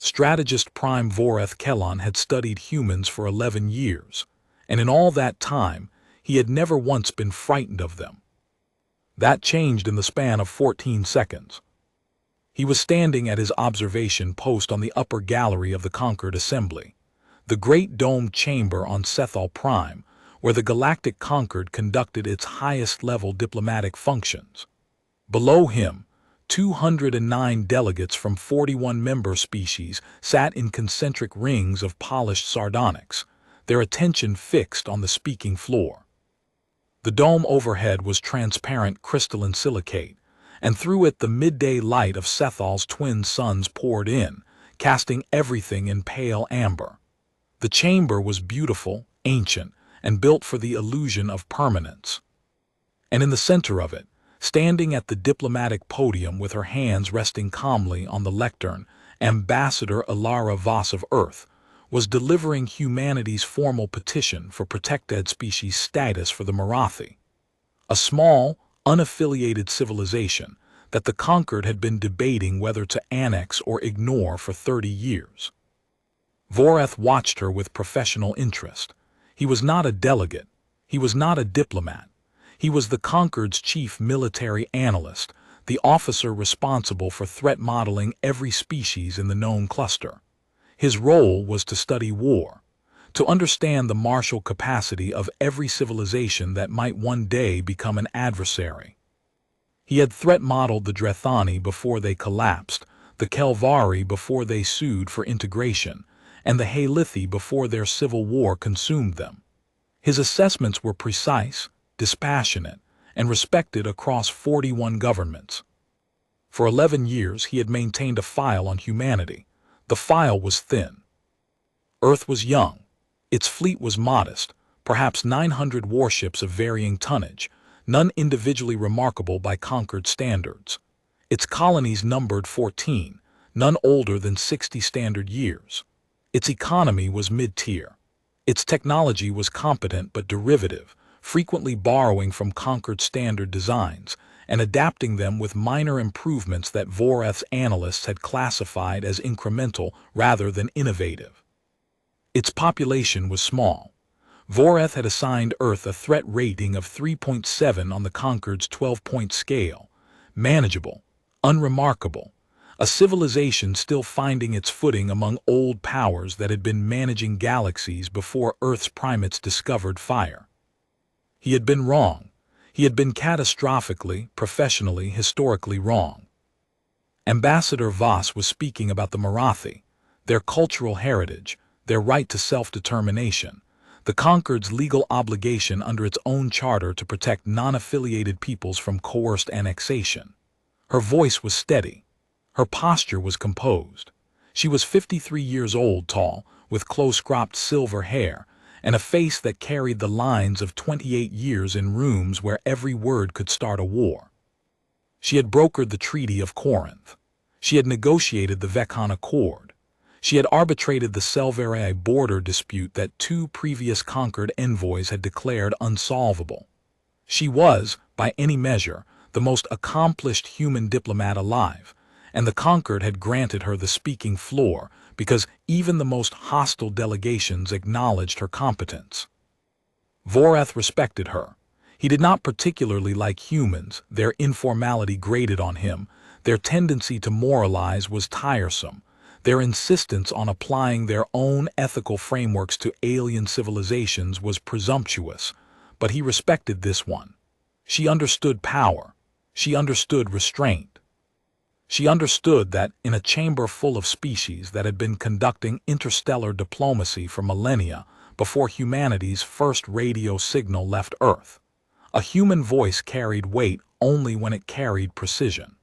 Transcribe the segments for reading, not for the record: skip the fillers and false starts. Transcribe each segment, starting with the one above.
Strategist Prime Voreth Kellon had studied humans for 11 years, and in all that time, he had never once been frightened of them. That changed in the span of 14 seconds. He was standing at his observation post on the upper gallery of the Concord Assembly, the great domed chamber on Sethal Prime, where the Galactic Concord conducted its highest-level diplomatic functions. Below him, 209 delegates from 41 member species sat in concentric rings of polished sardonyx, their attention fixed on the speaking floor. The dome overhead was transparent crystalline silicate, and through it the midday light of Sethal's twin suns poured in, casting everything in pale amber. The chamber was beautiful, ancient, and built for the illusion of permanence. And in the center of it, standing at the diplomatic podium with her hands resting calmly on the lectern, Ambassador Ilara Voss of Earth was delivering humanity's formal petition for protected species status for the Marathi, a small, unaffiliated civilization that the Concord had been debating whether to annex or ignore for 30 years. Voreth watched her with professional interest. He was not a delegate. He was not a diplomat. He was the Concord's chief military analyst, the officer responsible for threat modeling every species in the known cluster. His role was to study war, to understand the martial capacity of every civilization that might one day become an adversary. He had threat modeled the Drethani before they collapsed, the Kelvari before they sued for integration, and the Halithi before their civil war consumed them. His assessments were precise, dispassionate, and respected across 41 governments. For 11 years he had maintained a file on humanity. The file was thin. Earth was young. Its fleet was modest, perhaps 900 warships of varying tonnage, none individually remarkable by Concord standards. Its colonies numbered 14, none older than 60 standard years. Its economy was mid-tier. Its technology was competent but derivative, frequently borrowing from Concord standard designs and adapting them with minor improvements that Voreth's analysts had classified as incremental rather than innovative. Its population was small. Voreth had assigned Earth a threat rating of 3.7 on the Concord's 12-point scale, manageable, unremarkable, a civilization still finding its footing among old powers that had been managing galaxies before Earth's primates discovered fire. He had been wrong. He had been catastrophically, professionally, historically wrong. Ambassador Voss was speaking about the Marathi, their cultural heritage, their right to self-determination, the Concord's legal obligation under its own charter to protect non-affiliated peoples from coerced annexation. Her voice was steady. Her posture was composed. She was 53 years old, tall, with close-cropped silver hair, and a face that carried the lines of 28 years in rooms where every word could start a war. She had brokered the Treaty of Corinth. She had negotiated the Vechan Accord. She had arbitrated the Selvarai border dispute that 2 previous Concord envoys had declared unsolvable. She was, by any measure, the most accomplished human diplomat alive, and the Concord had granted her the speaking floor because even the most hostile delegations acknowledged her competence. Voreth respected her. He did not particularly like humans. Their informality grated on him. Their tendency to moralize was tiresome. Their insistence on applying their own ethical frameworks to alien civilizations was presumptuous, but he respected this one. She understood power. She understood restraint. She understood that in a chamber full of species that had been conducting interstellar diplomacy for millennia before humanity's first radio signal left Earth, a human voice carried weight only when it carried precision.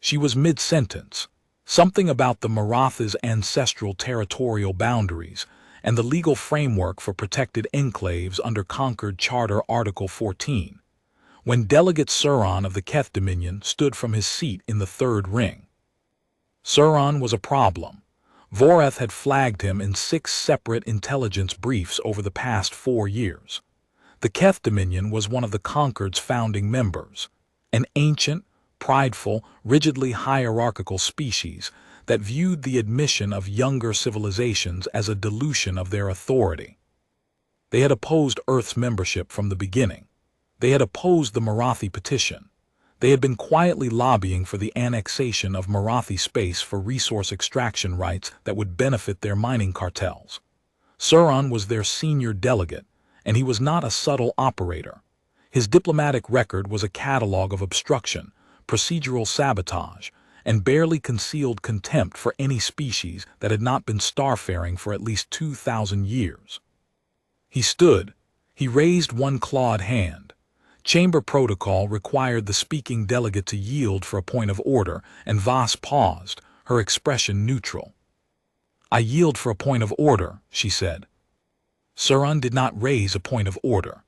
She was mid-sentence. Something about the Maratha's ancestral territorial boundaries and the legal framework for protected enclaves under Concord Charter Article 14. When Delegate Suron of the Keth Dominion stood from his seat in the third ring. Suron was a problem. Voreth had flagged him in 6 separate intelligence briefs over the past 4 years. The Keth Dominion was one of the Concord's founding members, an ancient, prideful, rigidly hierarchical species that viewed the admission of younger civilizations as a dilution of their authority. They had opposed Earth's membership from the beginning. They had opposed the Marathi petition. They had been quietly lobbying for the annexation of Marathi space for resource extraction rights that would benefit their mining cartels. Sauron was their senior delegate, and he was not a subtle operator. His diplomatic record was a catalog of obstruction, procedural sabotage, and barely concealed contempt for any species that had not been starfaring for at least 2,000 years. He stood. He raised one clawed hand. Chamber protocol required the speaking delegate to yield for a point of order, and Voss paused, her expression neutral. "I yield for a point of order," she said. Sauron did not raise a point of order.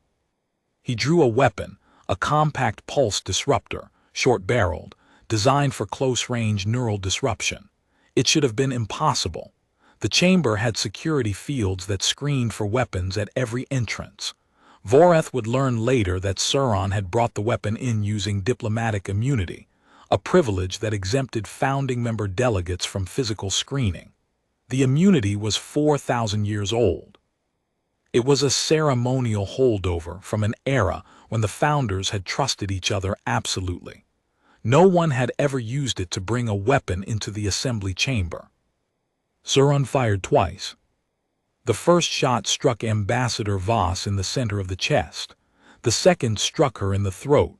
He drew a weapon, a compact pulse disruptor, short-barreled, designed for close-range neural disruption. It should have been impossible. The chamber had security fields that screened for weapons at every entrance. Voreth would learn later that Sauron had brought the weapon in using diplomatic immunity, a privilege that exempted founding member delegates from physical screening. The immunity was 4,000 years old. It was a ceremonial holdover from an era when the founders had trusted each other absolutely. No one had ever used it to bring a weapon into the assembly chamber. Sauron fired twice. The first shot struck Ambassador Voss in the center of the chest. The second struck her in the throat.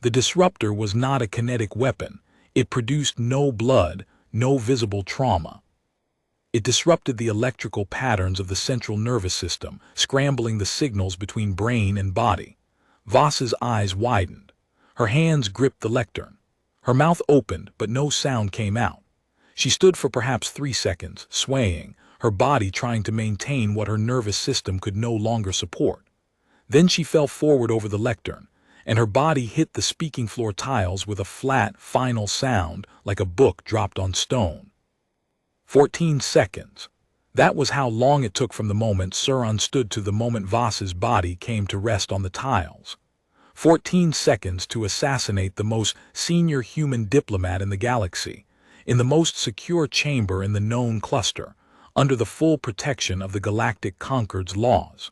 The disruptor was not a kinetic weapon. It produced no blood, no visible trauma. It disrupted the electrical patterns of the central nervous system, scrambling the signals between brain and body. Voss's eyes widened. Her hands gripped the lectern. Her mouth opened, but no sound came out. She stood for perhaps 3 seconds, swaying, her body trying to maintain what her nervous system could no longer support. Then she fell forward over the lectern, and her body hit the speaking floor tiles with a flat, final sound like a book dropped on stone. 14 seconds. That was how long it took from the moment Sauron stood to the moment Voss's body came to rest on the tiles. 14 seconds to assassinate the most senior human diplomat in the galaxy, in the most secure chamber in the known cluster, under the full protection of the Galactic Concord's laws.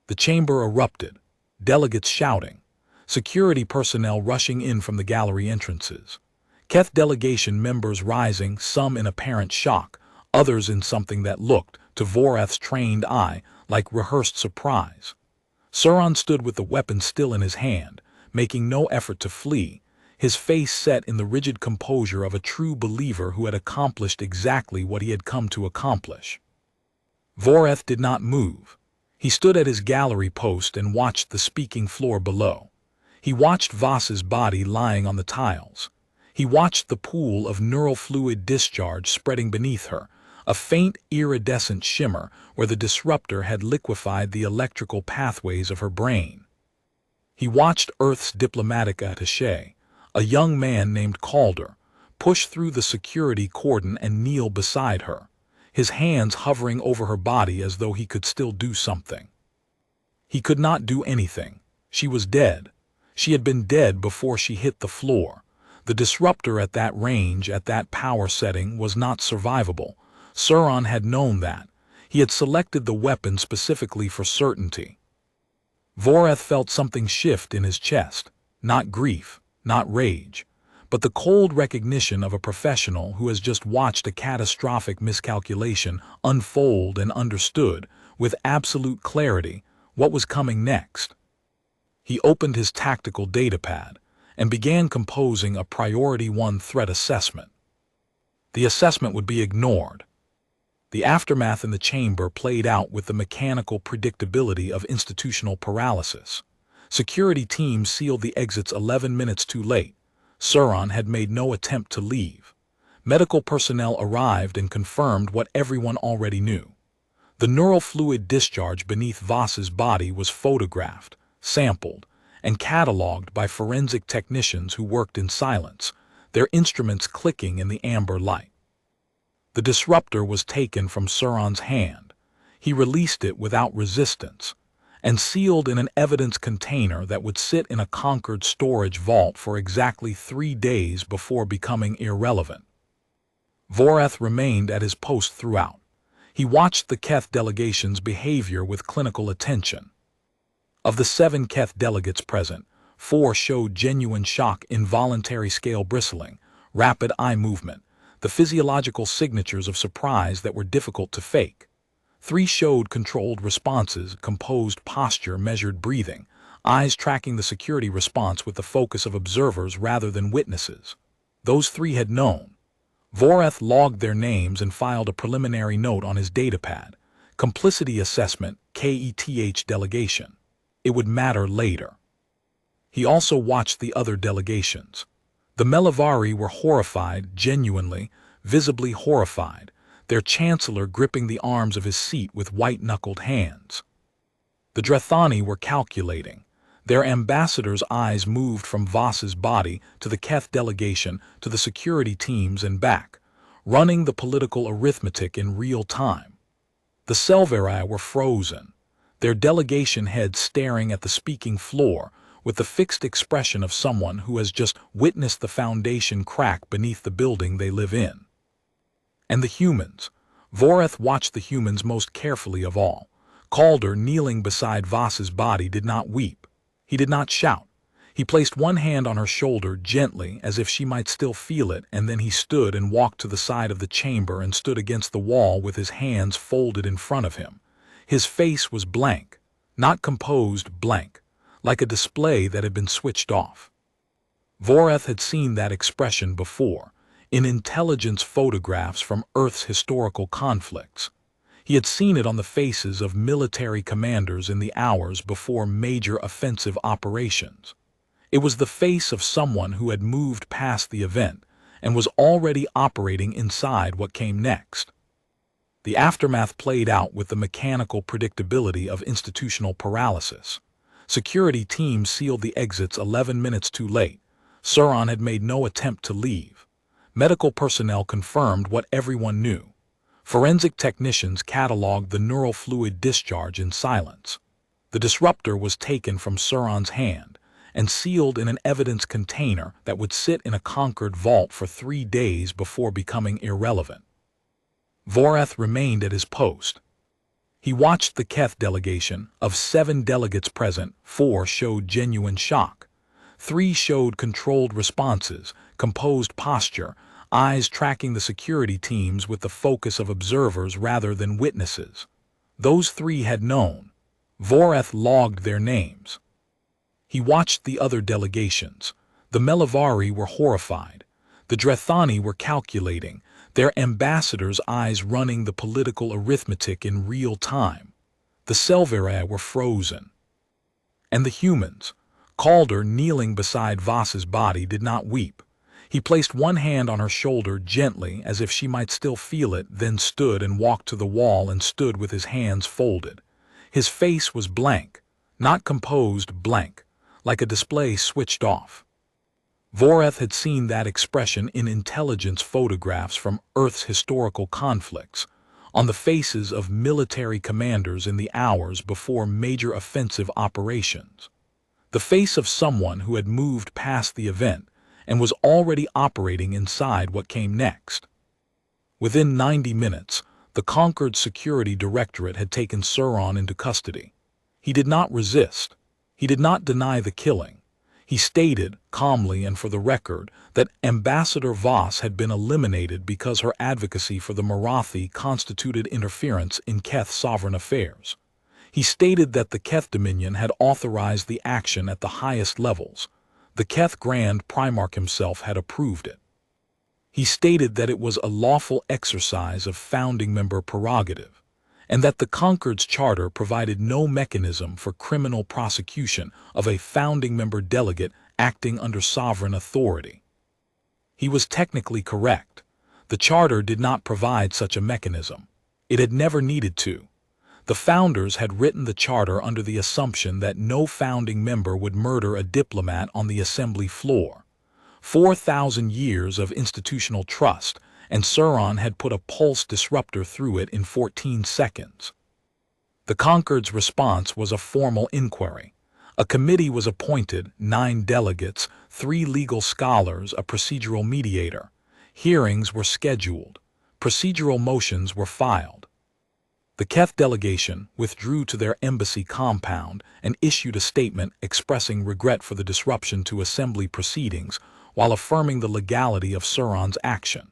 The chamber erupted, delegates shouting, security personnel rushing in from the gallery entrances. Keth delegation members rising, some in apparent shock, others in something that looked, to Voreth's trained eye, like rehearsed surprise. Sauron stood with the weapon still in his hand, making no effort to flee, his face set in the rigid composure of a true believer who had accomplished exactly what he had come to accomplish. Voreth did not move. He stood at his gallery post and watched the speaking floor below. He watched Voss's body lying on the tiles. He watched the pool of neural fluid discharge spreading beneath her, a faint iridescent shimmer where the disruptor had liquefied the electrical pathways of her brain. He watched Earth's diplomatic attaché, a young man named Calder, push through the security cordon and kneel beside her, his hands hovering over her body as though he could still do something. He could not do anything. She was dead. She had been dead before she hit the floor. The disruptor at that range, at that power setting, was not survivable. Sauron had known that. He had selected the weapon specifically for certainty. Voreth felt something shift in his chest, not grief, not rage, but the cold recognition of a professional who has just watched a catastrophic miscalculation unfold and understood, with absolute clarity, what was coming next. He opened his tactical datapad and began composing a Priority 1 threat assessment. The assessment would be ignored. The aftermath in the chamber played out with the mechanical predictability of institutional paralysis. Security teams sealed the exits 11 minutes too late. Sauron had made no attempt to leave. Medical personnel arrived and confirmed what everyone already knew. The neural fluid discharge beneath Voss's body was photographed, sampled, and cataloged by forensic technicians who worked in silence, their instruments clicking in the amber light. The disruptor was taken from Sauron's hand. He released it without resistance, and sealed in an evidence container that would sit in a Concord storage vault for exactly 3 days before becoming irrelevant. Voreth remained at his post throughout. He watched the Keth delegation's behavior with clinical attention. Of the 7 Keth delegates present, 4 showed genuine shock, involuntary scale bristling, rapid eye movement, the physiological signatures of surprise that were difficult to fake. 3 showed controlled responses, composed posture, measured breathing, eyes tracking the security response with the focus of observers rather than witnesses. Those 3 had known. Voreth logged their names and filed a preliminary note on his datapad. Complicity assessment, KETH delegation. It would matter later. He also watched the other delegations. The Melivari were horrified, genuinely, visibly horrified, their chancellor gripping the arms of his seat with white-knuckled hands. The Drethani were calculating. Their ambassador's eyes moved from Voss's body to the Keth delegation to the security teams and back, running the political arithmetic in real time. The Selvarii were frozen, their delegation heads staring at the speaking floor with the fixed expression of someone who has just witnessed the foundation crack beneath the building they live in. And the humans. Voreth watched the humans most carefully of all. Calder, kneeling beside Voss's body, did not weep. He did not shout. He placed one hand on her shoulder gently as if she might still feel it, and then he stood and walked to the side of the chamber and stood against the wall with his hands folded in front of him. His face was blank, not composed, blank, like a display that had been switched off. Voreth had seen that expression before, in intelligence photographs from Earth's historical conflicts. He had seen it on the faces of military commanders in the hours before major offensive operations. It was the face of someone who had moved past the event and was already operating inside what came next. The aftermath played out with the mechanical predictability of institutional paralysis. Security teams sealed the exits 11 minutes too late. Sauron had made no attempt to leave. Medical personnel confirmed what everyone knew. Forensic technicians cataloged the neural fluid discharge in silence. The disruptor was taken from Sauron's hand and sealed in an evidence container that would sit in a conquered vault for 3 days before becoming irrelevant. Voreth remained at his post. He watched the Keth delegation. Of 7 delegates present, 4 showed genuine shock. 3 showed controlled responses, composed posture, eyes tracking the security teams with the focus of observers rather than witnesses. Those 3 had known. Voreth logged their names. He watched the other delegations. The Melivari were horrified. The Drethani were calculating, their ambassador's eyes running the political arithmetic in real time. The Selvarii were frozen. And the humans. Calder, kneeling beside Voss's body, did not weep. He placed one hand on her shoulder gently as if she might still feel it, then stood and walked to the wall and stood with his hands folded. His face was blank, not composed, blank, like a display switched off. Voreth had seen that expression in intelligence photographs from Earth's historical conflicts, on the faces of military commanders in the hours before major offensive operations. The face of someone who had moved past the event and was already operating inside what came next. Within 90 minutes, the conquered security directorate had taken Sauron into custody. He did not resist. He did not deny the killing. He stated, calmly and for the record, that Ambassador Voss had been eliminated because her advocacy for the Marathi constituted interference in Keth sovereign affairs. He stated that the Keth Dominion had authorized the action at the highest levels. The Keth Grand Primarch himself had approved it. He stated that it was a lawful exercise of founding member prerogative, and that the Concord's charter provided no mechanism for criminal prosecution of a founding member delegate acting under sovereign authority. He was technically correct. The charter did not provide such a mechanism. It had never needed to. The founders had written the charter under the assumption that no founding member would murder a diplomat on the assembly floor. 4,000 years of institutional trust, and Sauron had put a pulse disruptor through it in 14 seconds. The Concord's response was a formal inquiry. A committee was appointed, 9 delegates, 3 legal scholars, a procedural mediator. Hearings were scheduled. Procedural motions were filed. The Keth delegation withdrew to their embassy compound and issued a statement expressing regret for the disruption to assembly proceedings while affirming the legality of Sauron's action.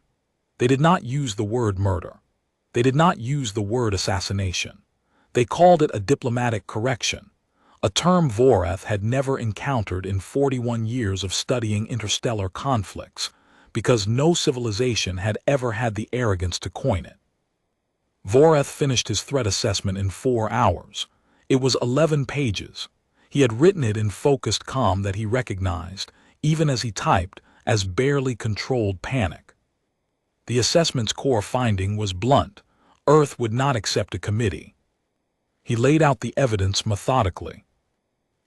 They did not use the word murder. They did not use the word assassination. They called it a diplomatic correction, a term Voreth had never encountered in 41 years of studying interstellar conflicts, because no civilization had ever had the arrogance to coin it. Voreth finished his threat assessment in 4 hours. It was 11 pages. He had written it in focused calm that he recognized, even as he typed, as barely controlled panic. The assessment's core finding was blunt. Earth would not accept a committee. He laid out the evidence methodically.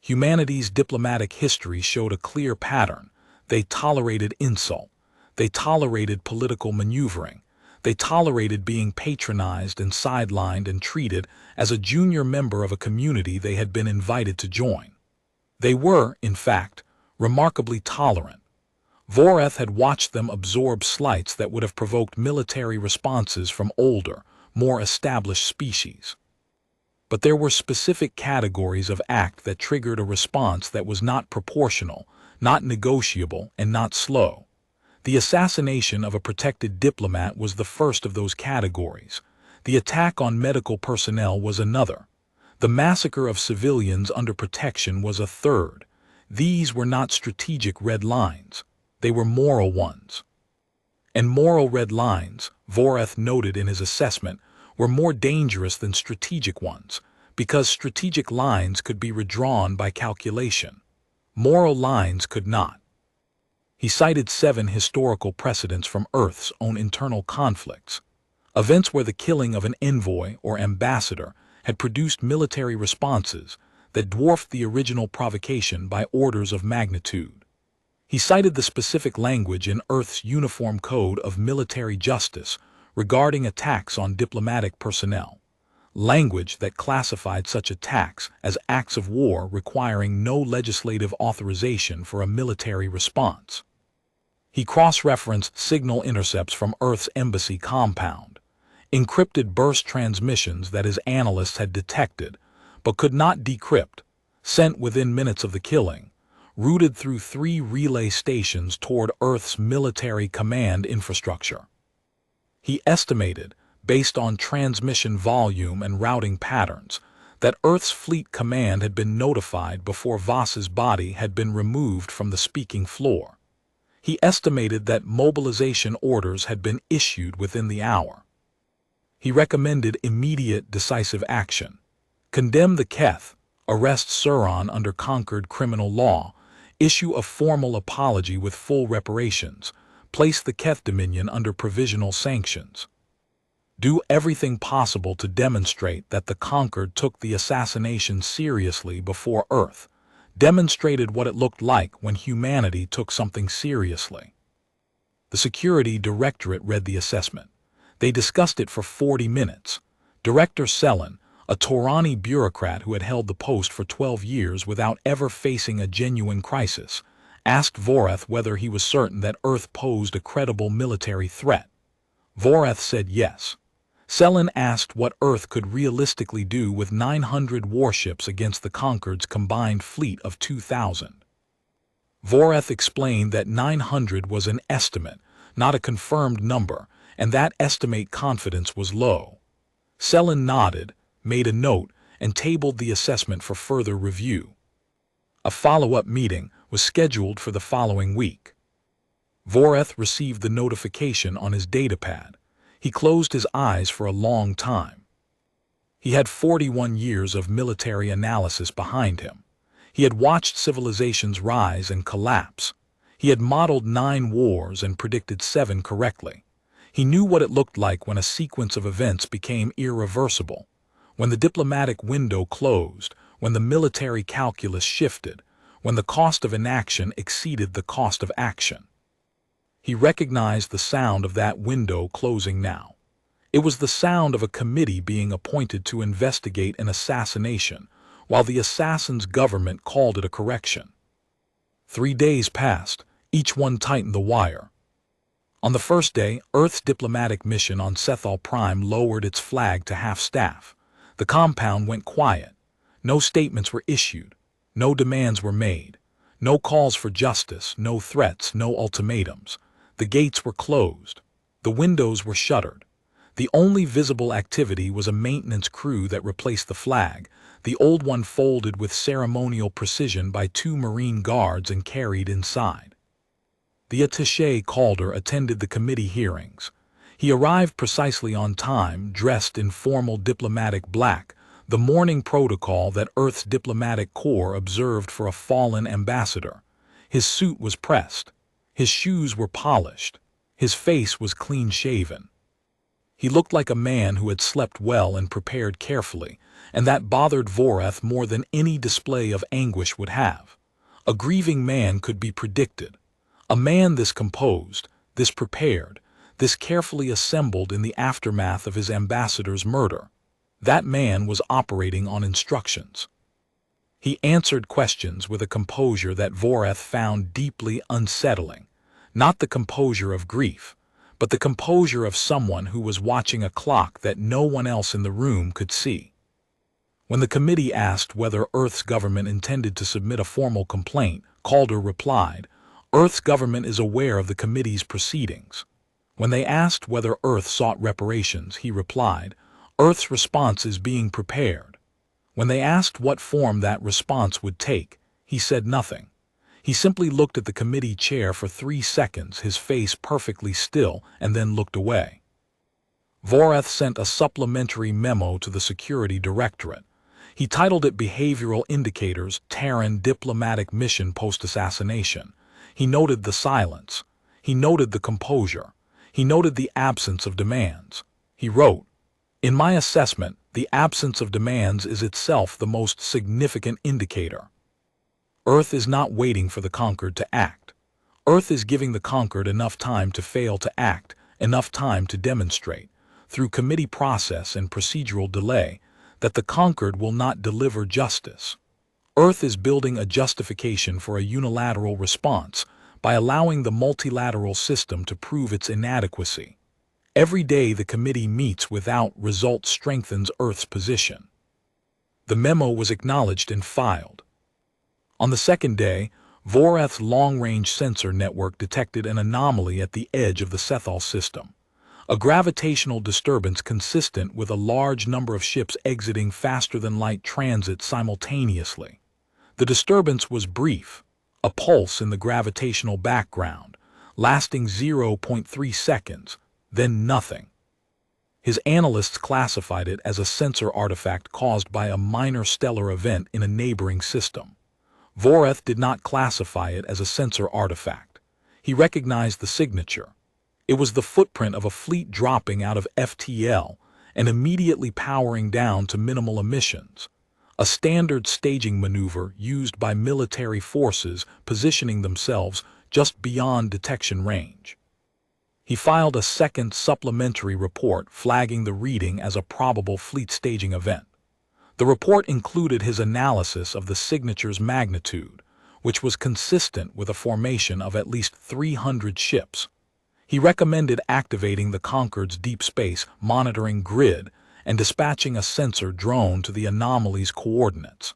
Humanity's diplomatic history showed a clear pattern. They tolerated insult. They tolerated political maneuvering. They tolerated being patronized and sidelined and treated as a junior member of a community they had been invited to join. They were, in fact, remarkably tolerant. Voreth had watched them absorb slights that would have provoked military responses from older, more established species. But there were specific categories of act that triggered a response that was not proportional, not negotiable, and not slow. The assassination of a protected diplomat was the first of those categories. The attack on medical personnel was another. The massacre of civilians under protection was a third. These were not strategic red lines. They were moral ones. And moral red lines, Voreth noted in his assessment, were more dangerous than strategic ones, because strategic lines could be redrawn by calculation. Moral lines could not. He cited 7 historical precedents from Earth's own internal conflicts, events where the killing of an envoy or ambassador had produced military responses that dwarfed the original provocation by orders of magnitude. He cited the specific language in Earth's Uniform Code of Military Justice regarding attacks on diplomatic personnel, language that classified such attacks as acts of war requiring no legislative authorization for a military response. He cross-referenced signal intercepts from Earth's embassy compound, encrypted burst transmissions that his analysts had detected but could not decrypt, sent within minutes of the killing, routed through 3 relay stations toward Earth's military command infrastructure. He estimated, based on transmission volume and routing patterns, that Earth's fleet command had been notified before Voss's body had been removed from the speaking floor. He estimated that mobilization orders had been issued within the hour. He recommended immediate decisive action. Condemn the Keth, arrest Sauron under conquered criminal law, issue a formal apology with full reparations, place the Keth Dominion under provisional sanctions. Do everything possible to demonstrate that the conquered took the assassination seriously before Earth, demonstrated what it looked like when humanity took something seriously. The Security Directorate read the assessment. They discussed it for 40 minutes. Director Selen, a Taurani bureaucrat who had held the post for 12 years without ever facing a genuine crisis, asked Voreth whether he was certain that Earth posed a credible military threat. Voreth said yes. Selen asked what Earth could realistically do with 900 warships against the Conquered's combined fleet of 2,000. Voreth explained that 900 was an estimate, not a confirmed number, and that estimate confidence was low. Selen nodded, made a note, and tabled the assessment for further review. A follow-up meeting was scheduled for the following week. Voreth received the notification on his datapad. He closed his eyes for a long time. He had 41 years of military analysis behind him. He had watched civilizations rise and collapse. He had modeled 9 wars and predicted 7 correctly. He knew what it looked like when a sequence of events became irreversible, when the diplomatic window closed, when the military calculus shifted, when the cost of inaction exceeded the cost of action. He recognized the sound of that window closing now. It was the sound of a committee being appointed to investigate an assassination, while the assassin's government called it a correction. 3 days passed, each one tightened the wire. On the first day, Earth's diplomatic mission on Cethal Prime lowered its flag to half-staff. The compound went quiet. No statements were issued. No demands were made. No calls for justice, no threats, no ultimatums. The gates were closed. The windows were shuttered. The only visible activity was a maintenance crew that replaced the flag, the old one folded with ceremonial precision by 2 Marine guards and carried inside. The attaché Calder attended the committee hearings. He arrived precisely on time, dressed in formal diplomatic black, the mourning protocol that Earth's diplomatic corps observed for a fallen ambassador. His suit was pressed. His shoes were polished. His face was clean-shaven. He looked like a man who had slept well and prepared carefully, and that bothered Voreth more than any display of anguish would have. A grieving man could be predicted. A man this composed, this prepared, this carefully assembled in the aftermath of his ambassador's murder. That man was operating on instructions. He answered questions with a composure that Voreth found deeply unsettling, not the composure of grief, but the composure of someone who was watching a clock that no one else in the room could see. When the committee asked whether Earth's government intended to submit a formal complaint, Calder replied, "Earth's government is aware of the committee's proceedings." When they asked whether Earth sought reparations, he replied, "Earth's response is being prepared." When they asked what form that response would take, he said nothing. He simply looked at the committee chair for 3 seconds, his face perfectly still, and then looked away. Voreth sent a supplementary memo to the Security Directorate. He titled it Behavioral Indicators, Terran Diplomatic Mission Post-Assassination. He noted the silence. He noted the composure. He noted the absence of demands. He wrote, "In my assessment, the absence of demands is itself the most significant indicator. Earth is not waiting for the conquered to act. Earth is giving the conquered enough time to fail to act, enough time to demonstrate, through committee process and procedural delay, that the conquered will not deliver justice. Earth is building a justification for a unilateral response by allowing the multilateral system to prove its inadequacy. Every day the committee meets without result strengthens Earth's position." The memo was acknowledged and filed. On the second day, Voreth's long-range sensor network detected an anomaly at the edge of the Cethal system. A gravitational disturbance consistent with a large number of ships exiting faster-than-light transit simultaneously. The disturbance was brief, a pulse in the gravitational background, lasting 0.3 seconds, then nothing. His analysts classified it as a sensor artifact caused by a minor stellar event in a neighboring system. Voreth did not classify it as a sensor artifact. He recognized the signature. It was the footprint of a fleet dropping out of FTL and immediately powering down to minimal emissions. A standard staging maneuver used by military forces positioning themselves just beyond detection range. He filed a second supplementary report flagging the reading as a probable fleet staging event. The report included his analysis of the signature's magnitude, which was consistent with a formation of at least 300 ships. He recommended activating the Conquered's deep space monitoring grid and dispatching a sensor drone to the anomaly's coordinates.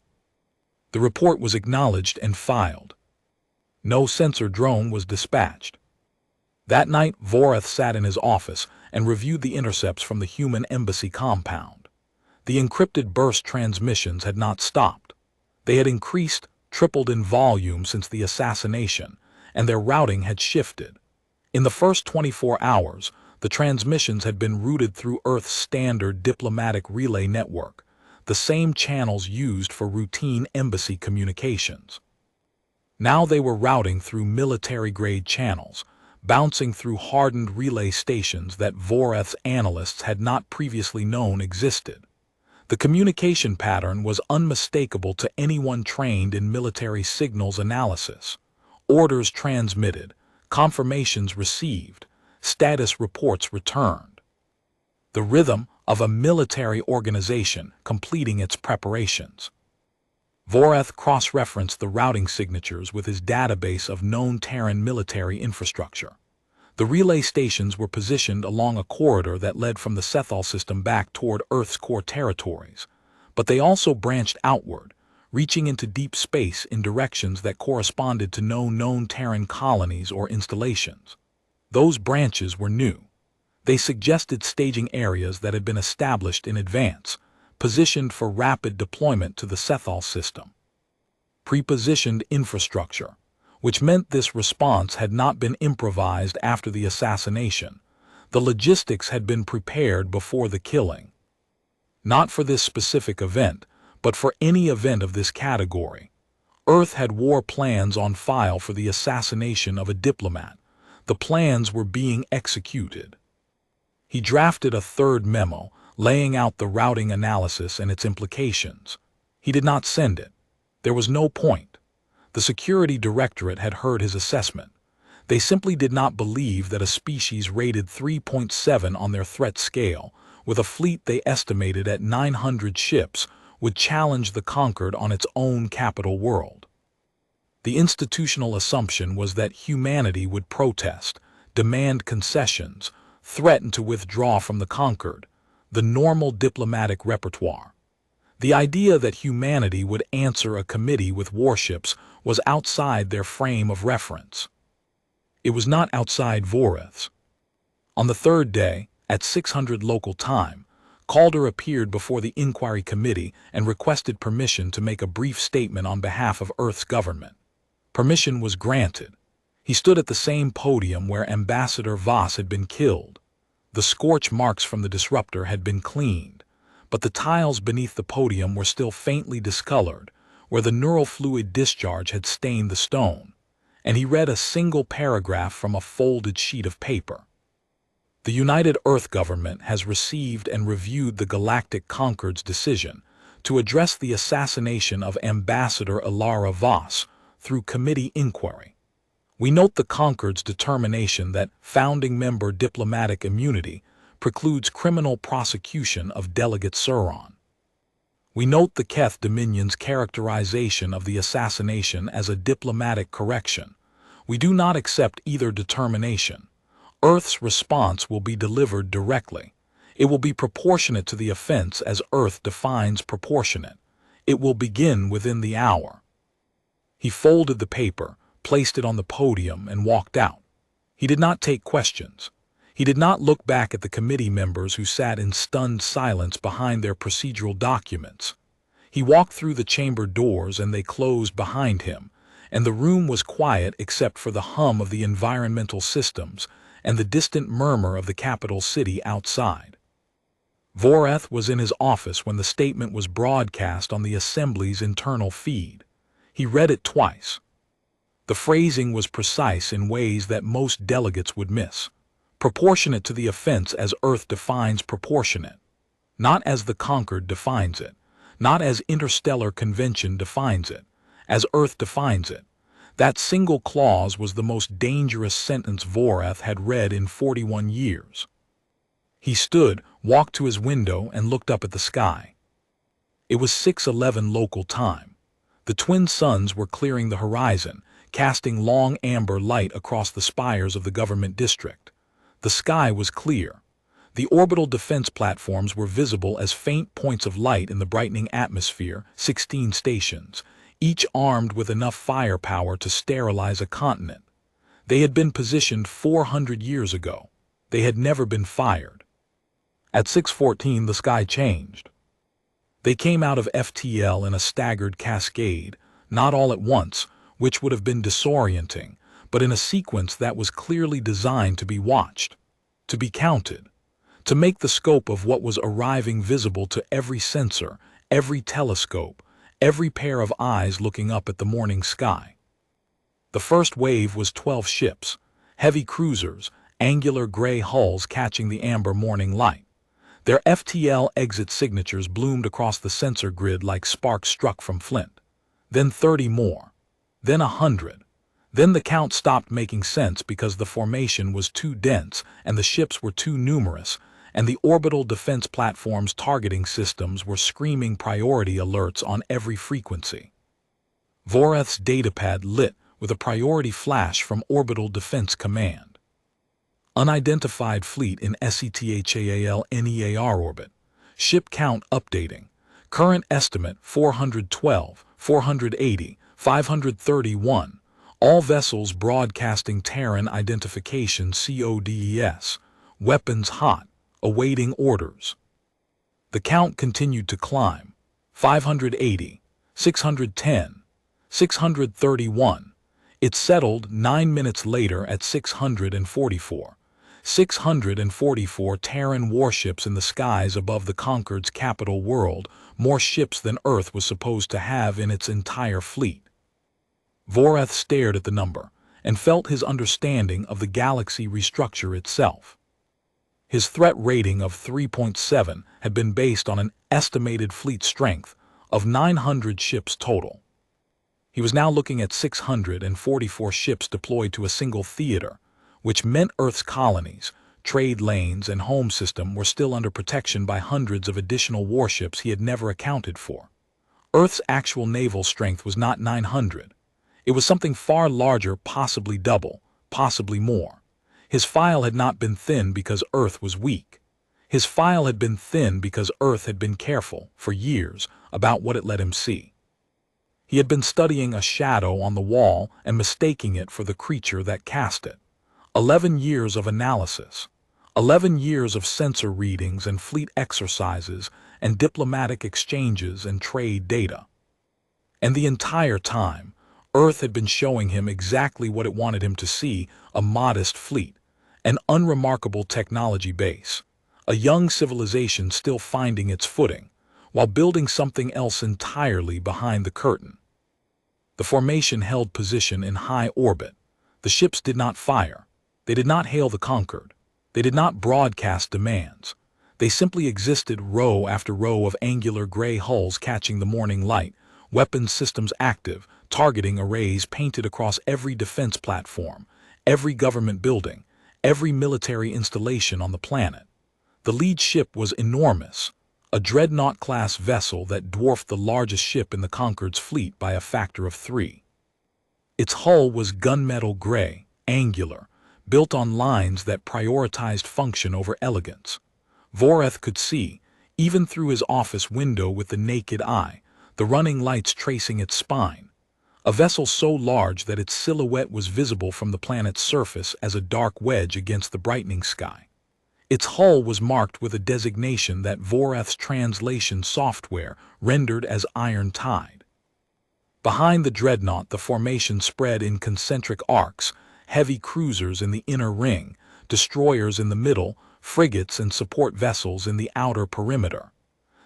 The report was acknowledged and filed. No sensor drone was dispatched. That night, Voreth sat in his office and reviewed the intercepts from the human embassy compound. The encrypted burst transmissions had not stopped. They had increased, tripled in volume since the assassination, and their routing had shifted. In the first 24 hours, the transmissions had been routed through Earth's standard diplomatic relay network, the same channels used for routine embassy communications. Now they were routing through military-grade channels, bouncing through hardened relay stations that Voreth's analysts had not previously known existed. The communication pattern was unmistakable to anyone trained in military signals analysis. Orders transmitted, confirmations received, status reports returned. The rhythm of a military organization completing its preparations. Voreth cross-referenced the routing signatures with his database of known Terran military infrastructure. The relay stations were positioned along a corridor that led from the Cethal system back toward Earth's core territories, but they also branched outward, reaching into deep space in directions that corresponded to no known Terran colonies or installations. Those branches were new. They suggested staging areas that had been established in advance, positioned for rapid deployment to the Cethal system. Pre-positioned infrastructure, which meant this response had not been improvised after the assassination. The logistics had been prepared before the killing. Not for this specific event, but for any event of this category. Earth had war plans on file for the assassination of a diplomat. The plans were being executed. He drafted a third memo, laying out the routing analysis and its implications. He did not send it. There was no point. The Security Directorate had heard his assessment. They simply did not believe that a species rated 3.7 on their threat scale, with a fleet they estimated at 900 ships, would challenge the conquered on its own capital world. The institutional assumption was that humanity would protest, demand concessions, threaten to withdraw from the conquered, the normal diplomatic repertoire. The idea that humanity would answer a committee with warships was outside their frame of reference. It was not outside Voreth's. On the third day, at 600 local time, Calder appeared before the inquiry committee and requested permission to make a brief statement on behalf of Earth's government. Permission was granted. He stood at the same podium where Ambassador Voss had been killed. The scorch marks from the disruptor had been cleaned, but the tiles beneath the podium were still faintly discolored, where the neural fluid discharge had stained the stone, and he read a single paragraph from a folded sheet of paper. The United Earth Government has received and reviewed the Galactic Concord's decision to address the assassination of Ambassador Ilara Voss through committee inquiry. We note the Concord's determination that founding member diplomatic immunity precludes criminal prosecution of Delegate Sauron. We note the Keth Dominion's characterization of the assassination as a diplomatic correction. We do not accept either determination. Earth's response will be delivered directly. It will be proportionate to the offense as Earth defines proportionate. It will begin within the hour. He folded the paper, placed it on the podium, and walked out. He did not take questions. He did not look back at the committee members who sat in stunned silence behind their procedural documents. He walked through the chamber doors and they closed behind him, and the room was quiet except for the hum of the environmental systems and the distant murmur of the capital city outside. Voreth was in his office when the statement was broadcast on the Assembly's internal feed. He read it twice. The phrasing was precise in ways that most delegates would miss. Proportionate to the offense as Earth defines proportionate. Not as the conquered defines it. Not as interstellar convention defines it. As Earth defines it. That single clause was the most dangerous sentence Voreth had read in 41 years. He stood, walked to his window, and looked up at the sky. It was 6:11 local time. The twin suns were clearing the horizon, casting long amber light across the spires of the government district. The sky was clear. The orbital defense platforms were visible as faint points of light in the brightening atmosphere, 16 stations, each armed with enough firepower to sterilize a continent. They had been positioned 400 years ago. They had never been fired. At 6:14 the sky changed. They came out of FTL in a staggered cascade, not all at once, which would have been disorienting, but in a sequence that was clearly designed to be watched, to be counted, to make the scope of what was arriving visible to every sensor, every telescope, every pair of eyes looking up at the morning sky. The first wave was 12 ships, heavy cruisers, angular gray hulls catching the amber morning light. Their FTL exit signatures bloomed across the sensor grid like sparks struck from flint. Then 30 more. Then 100. Then the count stopped making sense because the formation was too dense and the ships were too numerous, and the orbital defense platform's targeting systems were screaming priority alerts on every frequency. Voreth's datapad lit with a priority flash from Orbital Defense Command. Unidentified fleet in SETHALNEAR orbit. Ship count updating. Current estimate 412, 480, 531. All vessels broadcasting Terran identification CODES. Weapons hot, awaiting orders. The count continued to climb. 580, 610, 631. It settled 9 minutes later at 644. 644 Terran warships in the skies above the Conquered's capital world, more ships than Earth was supposed to have in its entire fleet. Voreth stared at the number and felt his understanding of the galaxy restructure itself. His threat rating of 3.7 had been based on an estimated fleet strength of 900 ships total. He was now looking at 644 ships deployed to a single theater, which meant Earth's colonies, trade lanes, and home system were still under protection by hundreds of additional warships he had never accounted for. Earth's actual naval strength was not 900. It was something far larger, possibly double, possibly more. His file had not been thin because Earth was weak. His file had been thin because Earth had been careful, for years, about what it let him see. He had been studying a shadow on the wall and mistaking it for the creature that cast it. 11 years of analysis. 11 years of sensor readings and fleet exercises and diplomatic exchanges and trade data. And the entire time, Earth had been showing him exactly what it wanted him to see: a modest fleet, an unremarkable technology base, a young civilization still finding its footing, while building something else entirely behind the curtain. The formation held position in high orbit. The ships did not fire. They did not hail the Conquered. They did not broadcast demands. They simply existed, row after row of angular gray hulls catching the morning light, weapons systems active, targeting arrays painted across every defense platform, every government building, every military installation on the planet. The lead ship was enormous, a dreadnought-class vessel that dwarfed the largest ship in the Conquered's fleet by a factor of 3. Its hull was gunmetal gray, angular, built on lines that prioritized function over elegance. Voreth could see, even through his office window with the naked eye, the running lights tracing its spine. A vessel so large that its silhouette was visible from the planet's surface as a dark wedge against the brightening sky. Its hull was marked with a designation that Voreth's translation software rendered as Iron Tide. Behind the dreadnought, the formation spread in concentric arcs, heavy cruisers in the inner ring, destroyers in the middle, frigates and support vessels in the outer perimeter.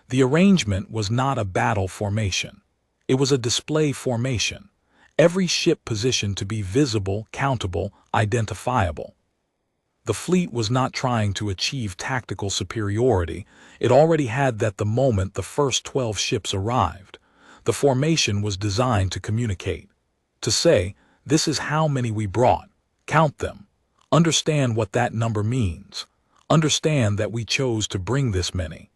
The arrangement was not a battle formation. It was a display formation, every ship positioned to be visible, countable, identifiable. The fleet was not trying to achieve tactical superiority. It already had that the moment the first 12 ships arrived. The formation was designed to communicate, to say, this is how many we brought. Count them. Understand what that number means. Understand that we chose to bring this many.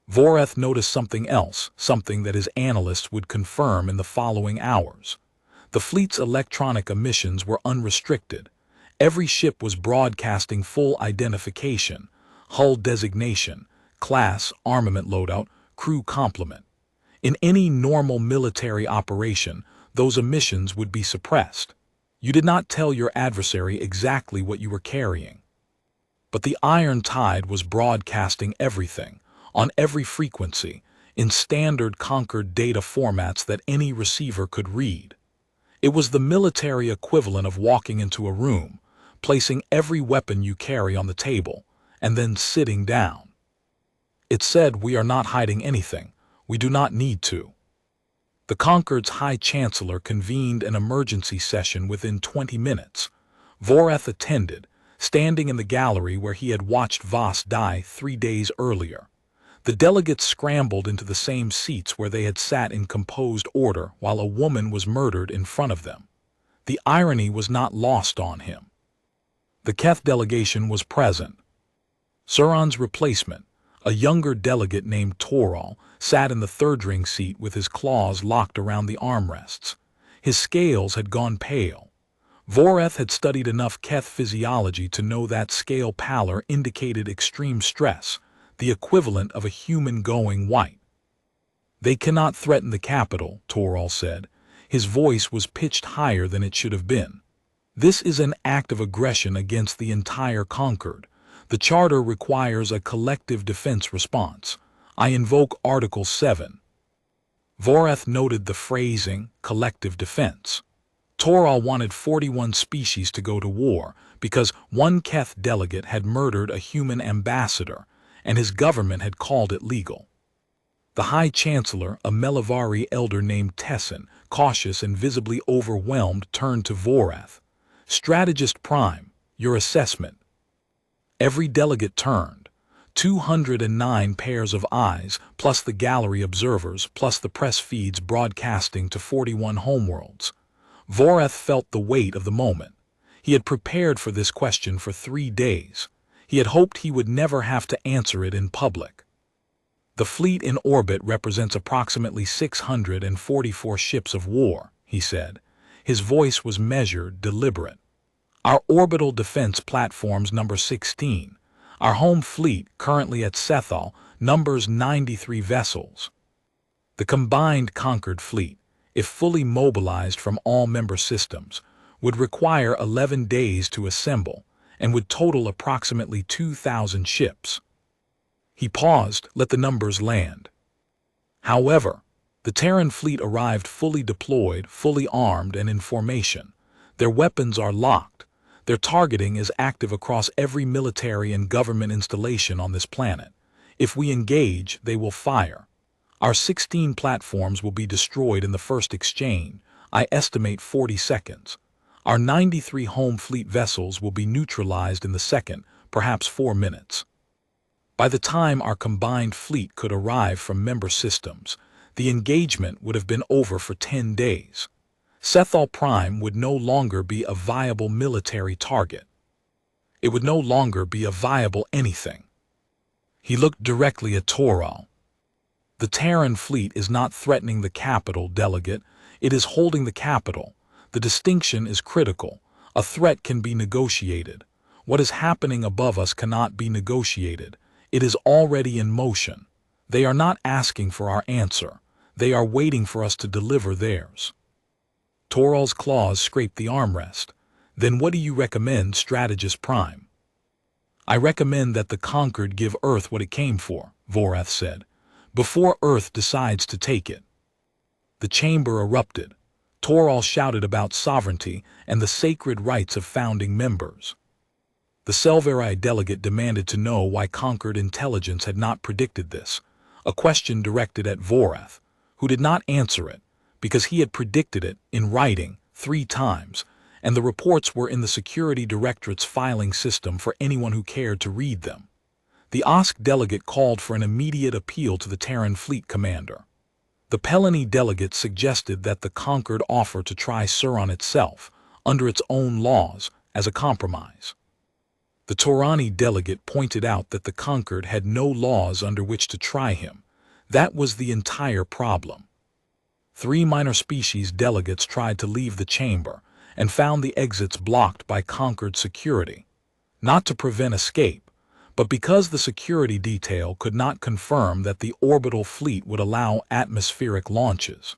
Voreth noticed something else, something that his analysts would confirm in the following hours. The fleet's electronic emissions were unrestricted. Every ship was broadcasting full identification, hull designation, class, armament loadout, crew complement. In any normal military operation, those emissions would be suppressed. You did not tell your adversary exactly what you were carrying. But the Iron Tide was broadcasting everything, on every frequency, in standard Conquered data formats that any receiver could read. It was the military equivalent of walking into a room, placing every weapon you carry on the table, and then sitting down. It said, we are not hiding anything. We do not need to. The Conquered's High Chancellor convened an emergency session within 20 minutes. Voreth attended, standing in the gallery where he had watched Voss die 3 days earlier. The delegates scrambled into the same seats where they had sat in composed order while a woman was murdered in front of them. The irony was not lost on him. The Keth delegation was present. Suron's replacement, a younger delegate named Toral, sat in the third-ring seat with his claws locked around the armrests. His scales had gone pale. Voreth had studied enough Keth physiology to know that scale pallor indicated extreme stress, the equivalent of a human going white. "They cannot threaten the capital," Torral said. His voice was pitched higher than it should have been. "This is an act of aggression against the entire Concord. The Charter requires a collective defense response. I invoke Article 7. Voreth noted the phrasing, collective defense. Torral wanted 41 species to go to war because one Keth delegate had murdered a human ambassador, and his government had called it legal. The High Chancellor, a Melivari elder named Tessin, cautious and visibly overwhelmed, turned to Voreth. "Strategist Prime, your assessment." Every delegate turned. 209 pairs of eyes, plus the gallery observers, plus the press feeds broadcasting to 41 homeworlds. Voreth felt the weight of the moment. He had prepared for this question for 3 days. He had hoped he would never have to answer it in public. "The fleet in orbit represents approximately 644 ships of war," he said. His voice was measured, deliberate. "Our orbital defense platforms number 16. Our home fleet, currently at Sethal, numbers 93 vessels. The combined Concord fleet, if fully mobilized from all member systems, would require 11 days to assemble and would total approximately 2,000 ships." He paused, let the numbers land. "However, the Terran fleet arrived fully deployed, fully armed, and in formation. Their weapons are locked. Their targeting is active across every military and government installation on this planet. If we engage, they will fire. Our 16 platforms will be destroyed in the first exchange, I estimate 40 seconds. Our 93 home fleet vessels will be neutralized in the second, perhaps 4 minutes. By the time our combined fleet could arrive from member systems, the engagement would have been over for 10 days. Sethal Prime would no longer be a viable military target. It would no longer be a viable anything." He looked directly at Torral. "The Terran fleet is not threatening the capital, delegate. It is holding the capital. The distinction is critical. A threat can be negotiated. What is happening above us cannot be negotiated. It is already in motion. They are not asking for our answer. They are waiting for us to deliver theirs." Torral's claws scraped the armrest. "Then what do you recommend, Strategist Prime?" "I recommend that the Conquered give Earth what it came for," Voreth said, "before Earth decides to take it." The chamber erupted. Torral shouted about sovereignty and the sacred rights of founding members. The Selvarii delegate demanded to know why Conquered intelligence had not predicted this, a question directed at Voreth, who did not answer it, because he had predicted it in writing 3 times, and the reports were in the Security Directorate's filing system for anyone who cared to read them. The OSC delegate called for an immediate appeal to the Terran fleet commander. The Pelani delegate suggested that the Conquered offer to try Suron itself, under its own laws, as a compromise. The Torani delegate pointed out that the Conquered had no laws under which to try him. That was the entire problem. 3 minor species delegates tried to leave the chamber and found the exits blocked by Conquered security, not to prevent escape, but because the security detail could not confirm that the orbital fleet would allow atmospheric launches.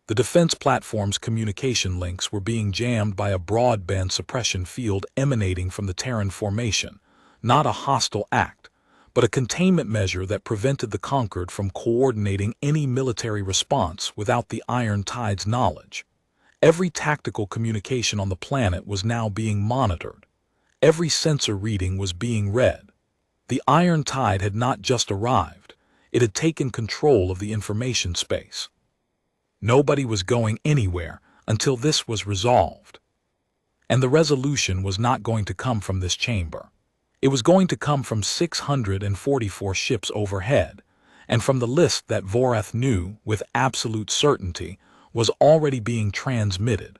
The defense platform's communication links were being jammed by a broadband suppression field emanating from the Terran formation, not a hostile act, but a containment measure that prevented the Conquered from coordinating any military response without the Iron Tide's knowledge. Every tactical communication on the planet was now being monitored. Every sensor reading was being read. The Iron Tide had not just arrived, it had taken control of the information space. Nobody was going anywhere until this was resolved. And the resolution was not going to come from this chamber. It was going to come from 644 ships overhead, and from the list that Voreth knew with absolute certainty was already being transmitted.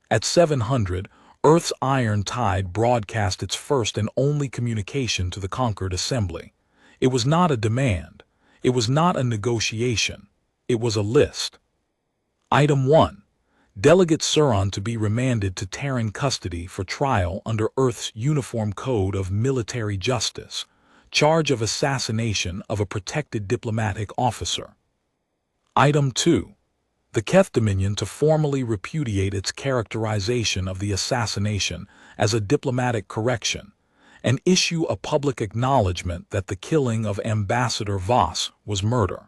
At 700, Earth's Iron Tide broadcast its first and only communication to the Conquered Assembly. It was not a demand. It was not a negotiation. It was a list. Item 1. Delegate Suron to be remanded to Terran custody for trial under Earth's Uniform Code of Military Justice, charge of assassination of a protected diplomatic officer. Item 2. The Keth Dominion to formally repudiate its characterization of the assassination as a diplomatic correction and issue a public acknowledgement that the killing of Ambassador Voss was murder.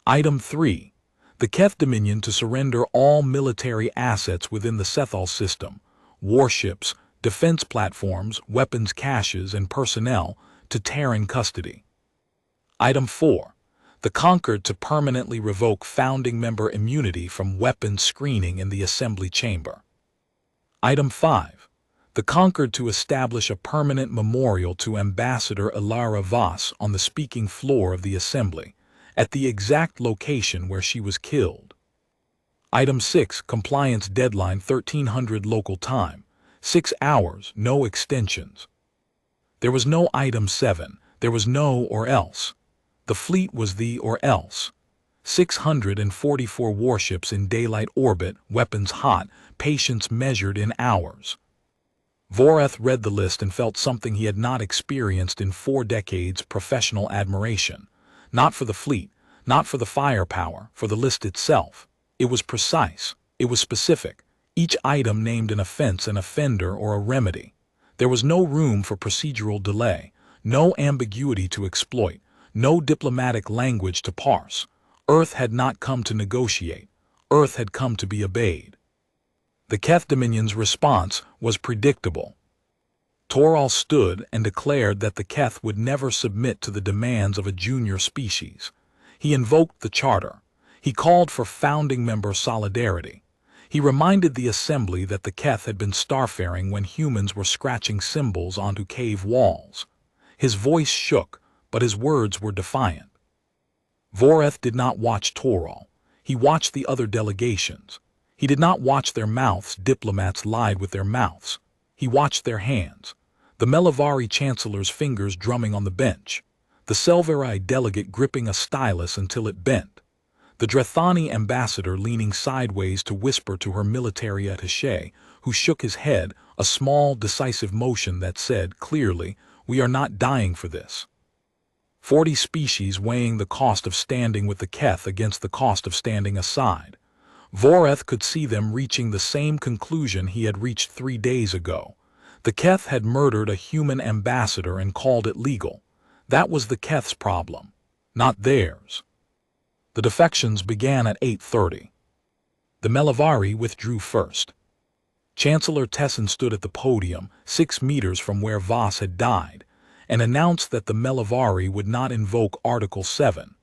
Item 3. The Keth Dominion to surrender all military assets within the Sethal system, warships, defense platforms, weapons caches, and personnel to Terran custody. Item 4. The Conquered to permanently revoke founding member immunity from weapons screening in the Assembly Chamber. Item 5. The Conquered to establish a permanent memorial to Ambassador Ilara Voss on the speaking floor of the Assembly, at the exact location where she was killed. Item 6. Compliance deadline 1300 local time, 6 hours, no extensions. There was no Item 7, there was no or else. The fleet was the or else. 644 warships in daylight orbit, weapons hot, patience measured in hours. Voreth read the list and felt something he had not experienced in 4 decades: professional admiration. Not for the fleet, not for the firepower, for the list itself. It was precise, it was specific. Each item named an offense, an offender, or a remedy. There was no room for procedural delay, no ambiguity to exploit, no diplomatic language to parse. Earth had not come to negotiate. Earth had come to be obeyed. The Keth Dominion's response was predictable. Torral stood and declared that the Keth would never submit to the demands of a junior species. He invoked the Charter. He called for founding member solidarity. He reminded the Assembly that the Keth had been starfaring when humans were scratching symbols onto cave walls. His voice shook, but his words were defiant. Voreth did not watch Torral. He watched the other delegations. He did not watch their mouths. Diplomats lied with their mouths. He watched their hands. The Melavari Chancellor's fingers drumming on the bench. The Selvarai delegate gripping a stylus until it bent. The Drethani ambassador leaning sideways to whisper to her military attaché, who shook his head, a small, decisive motion that said clearly, "We are not dying for this." 40 species weighing the cost of standing with the Keth against the cost of standing aside. Voreth could see them reaching the same conclusion he had reached 3 days ago. The Keth had murdered a human ambassador and called it legal. That was the Keth's problem, not theirs. The defections began at 8:30. The Melavari withdrew first. Chancellor Tessin stood at the podium, 6 meters from where Voss had died, and announced that the Melavari would not invoke Article 7.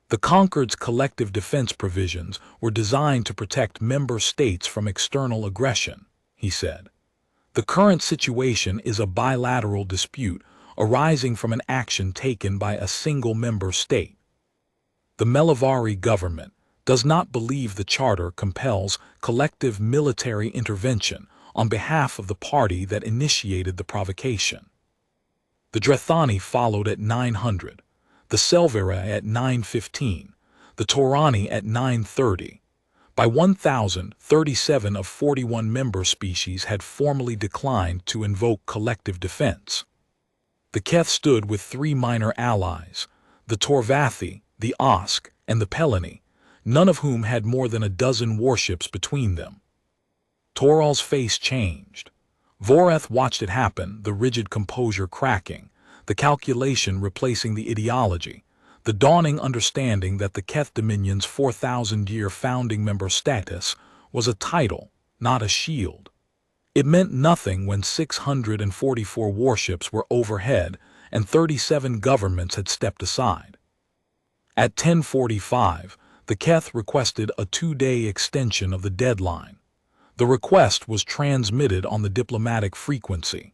The Conquered's collective defense provisions were designed to protect member states from external aggression, he said. The current situation is a bilateral dispute arising from an action taken by a single member state. The Melavari government does not believe the Charter compels collective military intervention on behalf of the party that initiated the provocation. The Drethani followed at 900, the Selvarai at 9:15, the Torani at 9:30. By 1,037 of 41 member species had formally declined to invoke collective defense. The Keth stood with 3 minor allies, the Torvathi, the Osk, and the Pelani, none of whom had more than a dozen warships between them. Torral's face changed. Voreth watched it happen, the rigid composure cracking, the calculation replacing the ideology, the dawning understanding that the Keth Dominion's 4,000-year founding member status was a title, not a shield. It meant nothing when 644 warships were overhead and 37 governments had stepped aside. At 10:45, the Keth requested a 2-day extension of the deadline. The request was transmitted on the diplomatic frequency.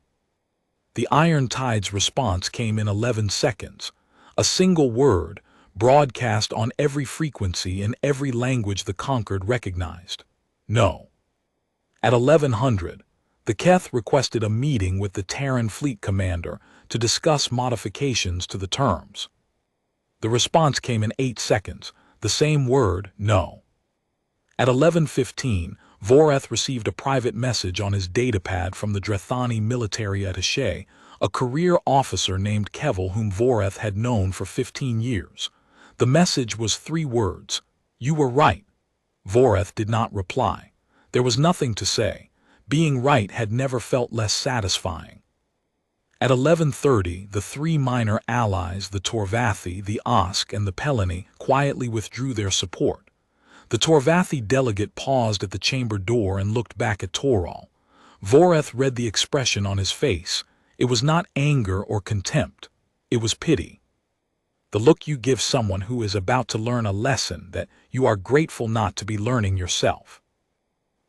The Iron Tide's response came in 11 seconds, a single word, broadcast on every frequency in every language the Conquered recognized. No. At 1100, the Keth requested a meeting with the Terran fleet commander to discuss modifications to the terms. The response came in 8 seconds, the same word, no. At 11:15, Voreth received a private message on his datapad from the Drethani military attaché, a career officer named Kevel whom Voreth had known for 15 years. The message was 3 words: "You were right." Voreth did not reply. There was nothing to say. Being right had never felt less satisfying. At 11:30, the 3 minor allies, the Torvathi, the Osk, and the Pelani, quietly withdrew their support. The Torvathi delegate paused at the chamber door and looked back at Torol. Voreth read the expression on his face. It was not anger or contempt. It was pity. The look you give someone who is about to learn a lesson that you are grateful not to be learning yourself.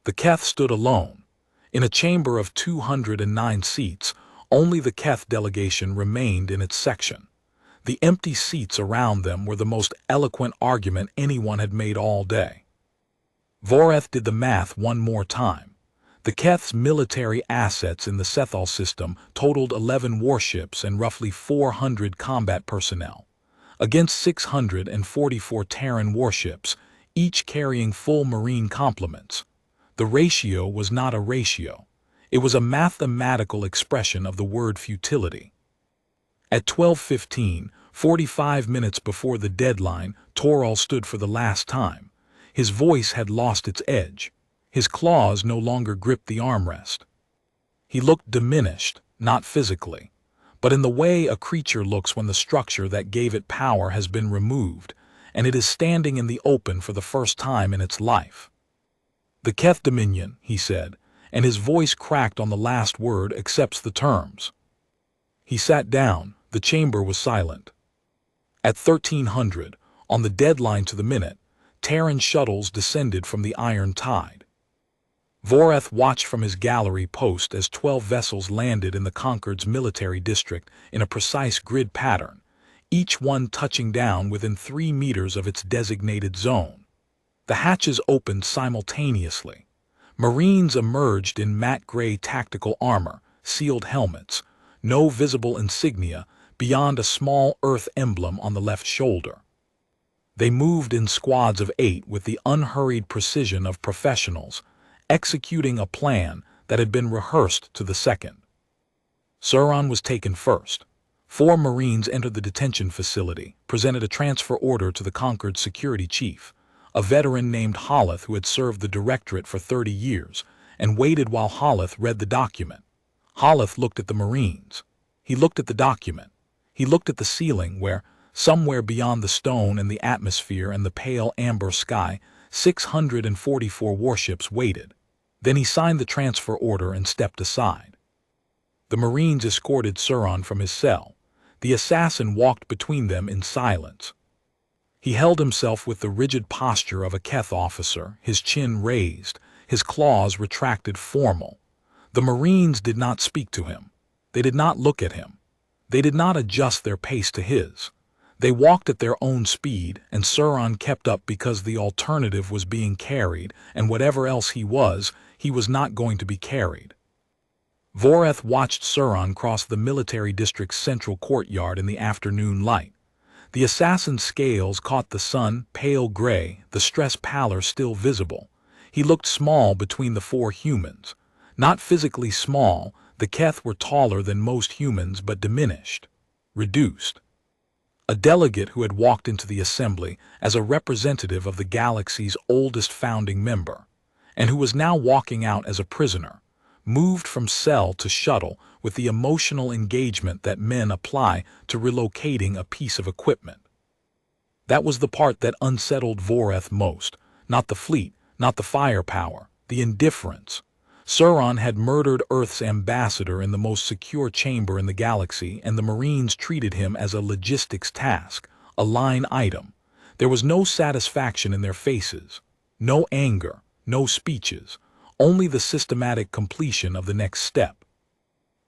The Keth stood alone. In a chamber of 209 seats, only the Keth delegation remained in its section. The empty seats around them were the most eloquent argument anyone had made all day. Voreth did the math one more time. The Keth's military assets in the Sethal system totaled 11 warships and roughly 400 combat personnel, against 644 Terran warships, each carrying full marine complements. The ratio was not a ratio. It was a mathematical expression of the word futility. At 12:15, 45 minutes before the deadline, Torol stood for the last time. His voice had lost its edge. His claws no longer gripped the armrest. He looked diminished, not physically, but in the way a creature looks when the structure that gave it power has been removed, and it is standing in the open for the first time in its life. "The Keth Dominion," he said, and his voice cracked on the last word, "accepts the terms." He sat down. The chamber was silent. At 1300, on the deadline to the minute, Terran shuttles descended from the Iron Tide. Voreth watched from his gallery post as 12 vessels landed in the Concord's military district in a precise grid pattern, each one touching down within 3 meters of its designated zone. The hatches opened simultaneously. Marines emerged in matte gray tactical armor, sealed helmets, no visible insignia beyond a small Earth emblem on the left shoulder. They moved in squads of 8 with the unhurried precision of professionals, executing a plan that had been rehearsed to the second. Suron was taken first. 4 Marines entered the detention facility, presented a transfer order to the Concord's security chief, a veteran named Holleth who had served the directorate for 30 years, and waited while Holleth read the document. Holleth looked at the Marines. He looked at the document. He looked at the ceiling where, somewhere beyond the stone and the atmosphere and the pale amber sky, 644 warships waited. Then he signed the transfer order and stepped aside. The Marines escorted Suron from his cell. The assassin walked between them in silence. He held himself with the rigid posture of a Keth officer, his chin raised, his claws retracted formal. The Marines did not speak to him. They did not look at him. They did not adjust their pace to his. They walked at their own speed, and Suron kept up because the alternative was being carried, and whatever else he was not going to be carried. Voreth watched Suron cross the military district's central courtyard in the afternoon light. The assassin's scales caught the sun, pale gray, the stress pallor still visible. He looked small between the 4 humans. Not physically small, the Keth were taller than most humans but diminished, reduced. A delegate who had walked into the assembly as a representative of the galaxy's oldest founding member, and who was now walking out as a prisoner, moved from cell to shuttle with the emotional engagement that men apply to relocating a piece of equipment. That was the part that unsettled Voreth most, not the fleet, not the firepower, the indifference. Suron had murdered Earth's ambassador in the most secure chamber in the galaxy, and the Marines treated him as a logistics task, a line item. There was no satisfaction in their faces, no anger, no speeches, only the systematic completion of the next step.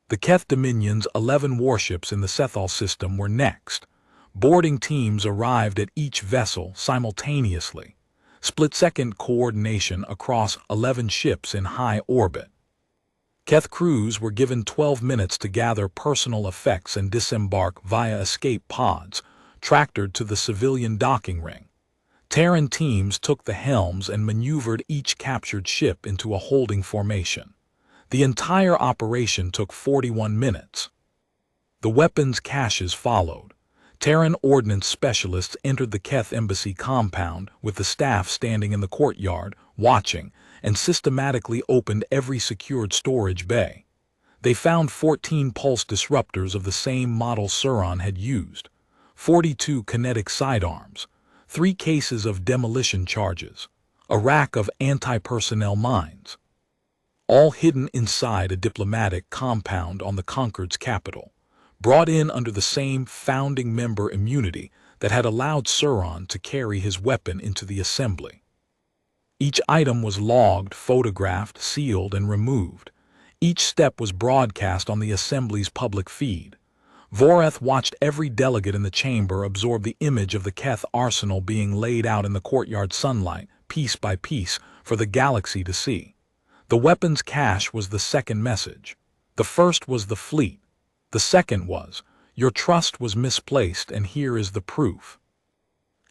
The Keth Dominion's 11 warships in the Sethal system were next. Boarding teams arrived at each vessel simultaneously. Split-second coordination across 11 ships in high orbit. Keth crews were given 12 minutes to gather personal effects and disembark via escape pods, tractored to the civilian docking ring. Terran teams took the helms and maneuvered each captured ship into a holding formation. The entire operation took 41 minutes. The weapons caches followed. Terran ordnance specialists entered the Keth embassy compound with the staff standing in the courtyard, watching, and systematically opened every secured storage bay. They found 14 pulse disruptors of the same model Sauron had used, 42 kinetic sidearms, 3 cases of demolition charges, a rack of anti-personnel mines, all hidden inside a diplomatic compound on the Conquered's capital, brought in under the same founding member immunity that had allowed Sauron to carry his weapon into the assembly. Each item was logged, photographed, sealed, and removed. Each step was broadcast on the assembly's public feed. Voreth watched every delegate in the chamber absorb the image of the Keth arsenal being laid out in the courtyard sunlight, piece by piece, for the galaxy to see. The weapons cache was the second message. The first was the fleet. The second was, your trust was misplaced and here is the proof.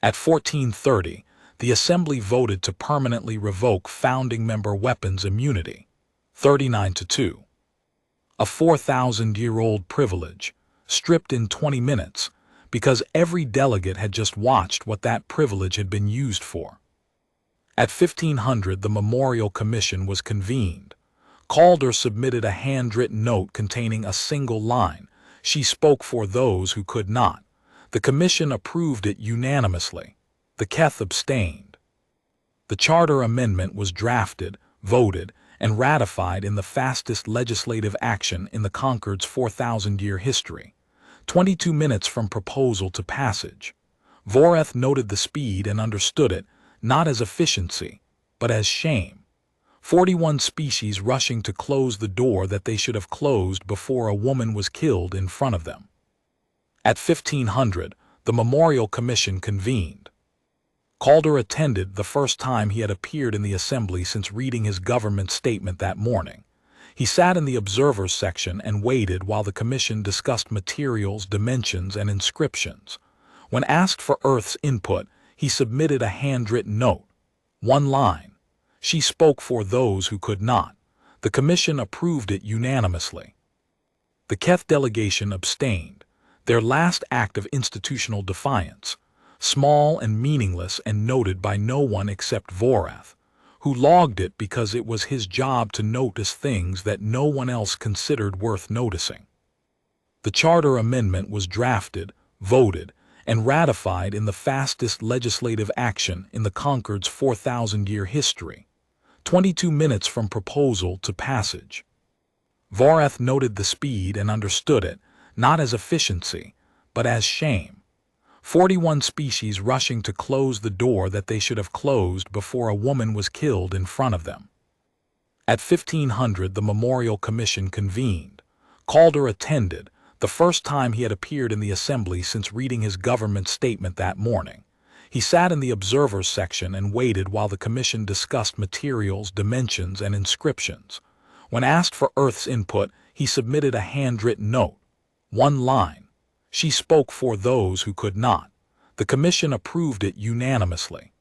At 14:30, the Assembly voted to permanently revoke founding member weapons immunity, 39-2. A 4,000-year-old privilege, stripped in 20 minutes, because every delegate had just watched what that privilege had been used for. At 1500, the Memorial Commission was convened. Calder submitted a handwritten note containing a single line. She spoke for those who could not. The commission approved it unanimously. The Keth abstained. The charter amendment was drafted, voted, and ratified in the fastest legislative action in the Conquered's 4,000-year history, 22 minutes from proposal to passage. Voreth noted the speed and understood it, not as efficiency, but as shame. 41 species rushing to close the door that they should have closed before a woman was killed in front of them. At 1500, the Memorial Commission convened. Calder attended, the first time he had appeared in the assembly since reading his government statement that morning. He sat in the observers section and waited while the commission discussed materials, dimensions, and inscriptions. When asked for Earth's input, he submitted a handwritten note. One line. She spoke for those who could not. The commission approved it unanimously. The Keth delegation abstained, their last act of institutional defiance, small and meaningless and noted by no one except Voreth, who logged it because it was his job to notice things that no one else considered worth noticing. The charter amendment was drafted, voted, and ratified in the fastest legislative action in the Conquered's 4,000-year history, 22 minutes from proposal to passage. Voreth noted the speed and understood it, not as efficiency, but as shame. 41 species rushing to close the door that they should have closed before a woman was killed in front of them. At 1500, the Memorial Commission convened. Calder attended, the first time he had appeared in the assembly since reading his government statement that morning. He sat in the observers section and waited while the commission discussed materials, dimensions, and inscriptions. When asked for Earth's input, he submitted a handwritten note. One line. She spoke for those who could not. The commission approved it unanimously.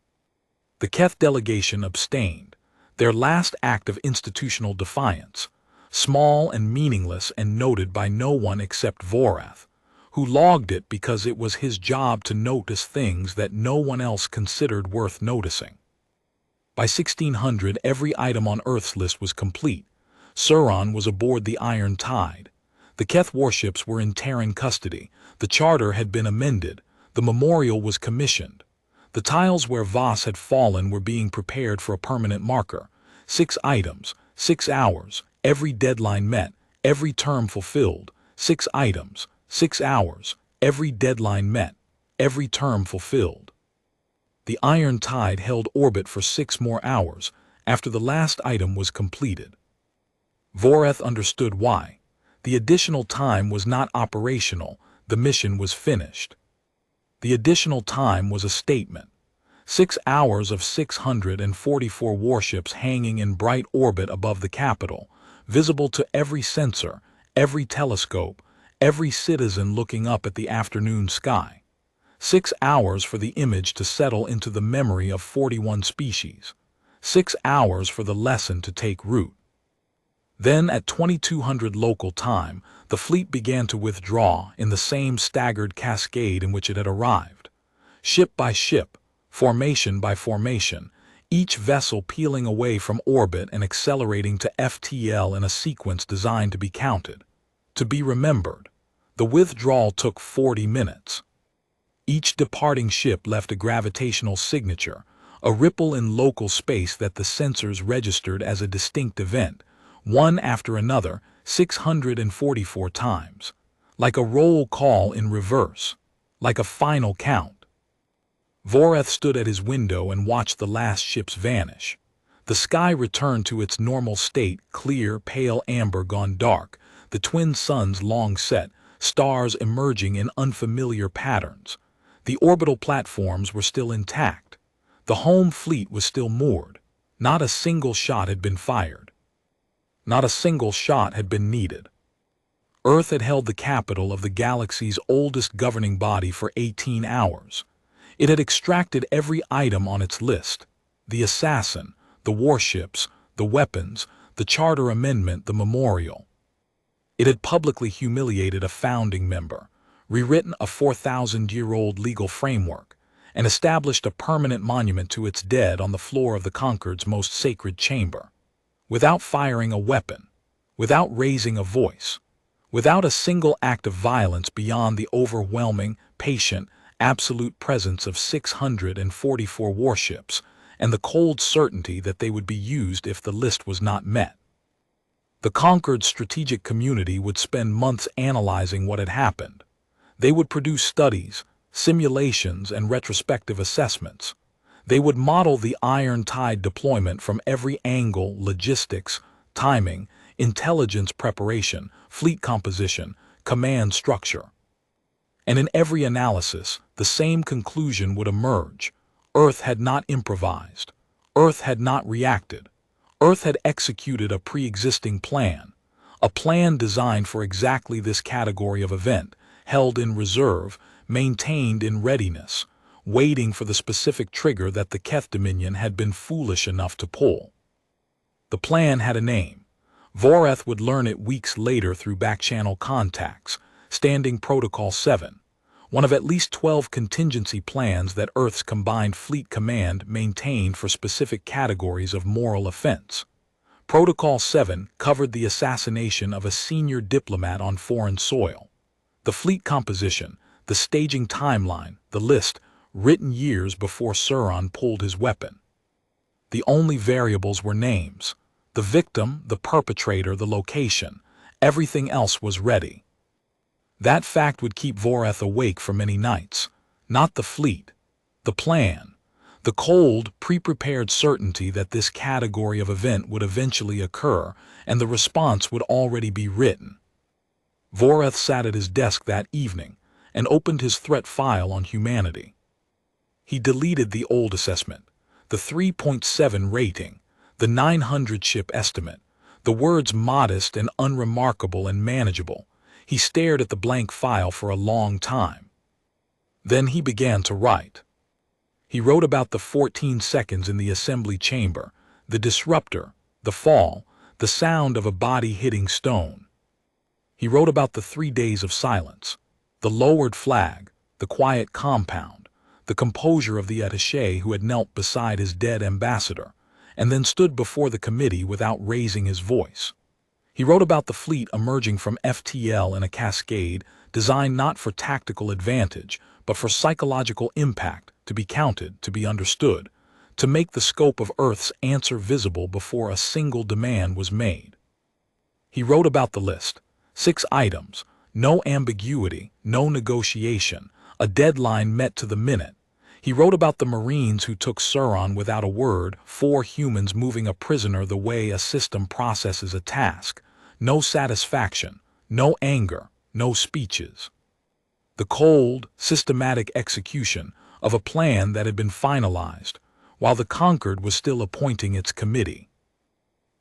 The Keth delegation abstained, their last act of institutional defiance, small and meaningless and noted by no one except Voreth, who logged it because it was his job to notice things that no one else considered worth noticing. By 1600, every item on Earth's list was complete. Sauron was aboard the Iron Tide. The Keth warships were in Terran custody. The charter had been amended. The memorial was commissioned. The tiles where Voss had fallen were being prepared for a permanent marker. 6 items, 6 hours, every deadline met, every term fulfilled. 6 items, 6 hours, every deadline met, every term fulfilled. The Iron Tide held orbit for 6 more hours after the last item was completed. Voreth understood why. The additional time was not operational, the mission was finished. The additional time was a statement. 6 hours of 644 warships hanging in bright orbit above the capital, visible to every sensor, every telescope, every citizen looking up at the afternoon sky. 6 hours for the image to settle into the memory of 41 species, 6 hours for the lesson to take root. Then, at 2200 local time, the fleet began to withdraw in the same staggered cascade in which it had arrived. Ship by ship, formation by formation, each vessel peeling away from orbit and accelerating to FTL in a sequence designed to be counted, to be remembered. The withdrawal took 40 minutes. Each departing ship left a gravitational signature, a ripple in local space that the sensors registered as a distinct event, one after another, 644 times, like a roll call in reverse, like a final count. Voreth stood at his window and watched the last ships vanish. The sky returned to its normal state, clear, pale amber gone dark, the twin suns long set, stars emerging in unfamiliar patterns. The orbital platforms were still intact. The home fleet was still moored. Not a single shot had been fired. Not a single shot had been needed. Earth had held the capital of the galaxy's oldest governing body for 18 hours. It had extracted every item on its list: the assassin, the warships, the weapons, the charter amendment, the memorial. It had publicly humiliated a founding member, rewritten a 4,000-year-old legal framework, and established a permanent monument to its dead on the floor of the Conquered's most sacred chamber. Without firing a weapon, without raising a voice, without a single act of violence beyond the overwhelming, patient, absolute presence of 644 warships and the cold certainty that they would be used if the list was not met. The Conquered strategic community would spend months analyzing what had happened. They would produce studies, simulations, and retrospective assessments. They would model the Iron Tide deployment from every angle: logistics, timing, intelligence preparation, fleet composition, command structure. And in every analysis, the same conclusion would emerge: Earth had not improvised. Earth had not reacted. Earth had executed a pre-existing plan, a plan designed for exactly this category of event, held in reserve, maintained in readiness, waiting for the specific trigger that the Keth Dominion had been foolish enough to pull. The plan had a name. Voreth would learn it weeks later through back-channel contacts: Standing Protocol 7, one of at least 12 contingency plans that Earth's Combined Fleet Command maintained for specific categories of moral offense. Protocol 7 covered the assassination of a senior diplomat on foreign soil. The fleet composition, the staging timeline, the list, written years before Sauron pulled his weapon. The only variables were names: the victim, the perpetrator, the location. Everything else was ready. That fact would keep Voreth awake for many nights. Not the fleet, the plan, the cold, pre-prepared certainty that this category of event would eventually occur and the response would already be written. Voreth sat at his desk that evening and opened his threat file on humanity. He deleted the old assessment, the 3.7 rating, the 900-ship estimate, the words modest and unremarkable and manageable. He stared at the blank file for a long time. Then he began to write. He wrote about the 14 seconds in the assembly chamber, the disruptor, the fall, the sound of a body hitting stone. He wrote about the 3 days of silence, the lowered flag, the quiet compound, the composure of the attaché who had knelt beside his dead ambassador, and then stood before the committee without raising his voice. He wrote about the fleet emerging from FTL in a cascade designed not for tactical advantage, but for psychological impact, to be counted, to be understood, to make the scope of Earth's answer visible before a single demand was made. He wrote about the list: 6 items, no ambiguity, no negotiation, a deadline met to the minute. He wrote about the Marines who took Sauron without a word, 4 humans moving a prisoner the way a system processes a task. No satisfaction, no anger, no speeches. The cold, systematic execution of a plan that had been finalized, while the Conquered was still appointing its committee.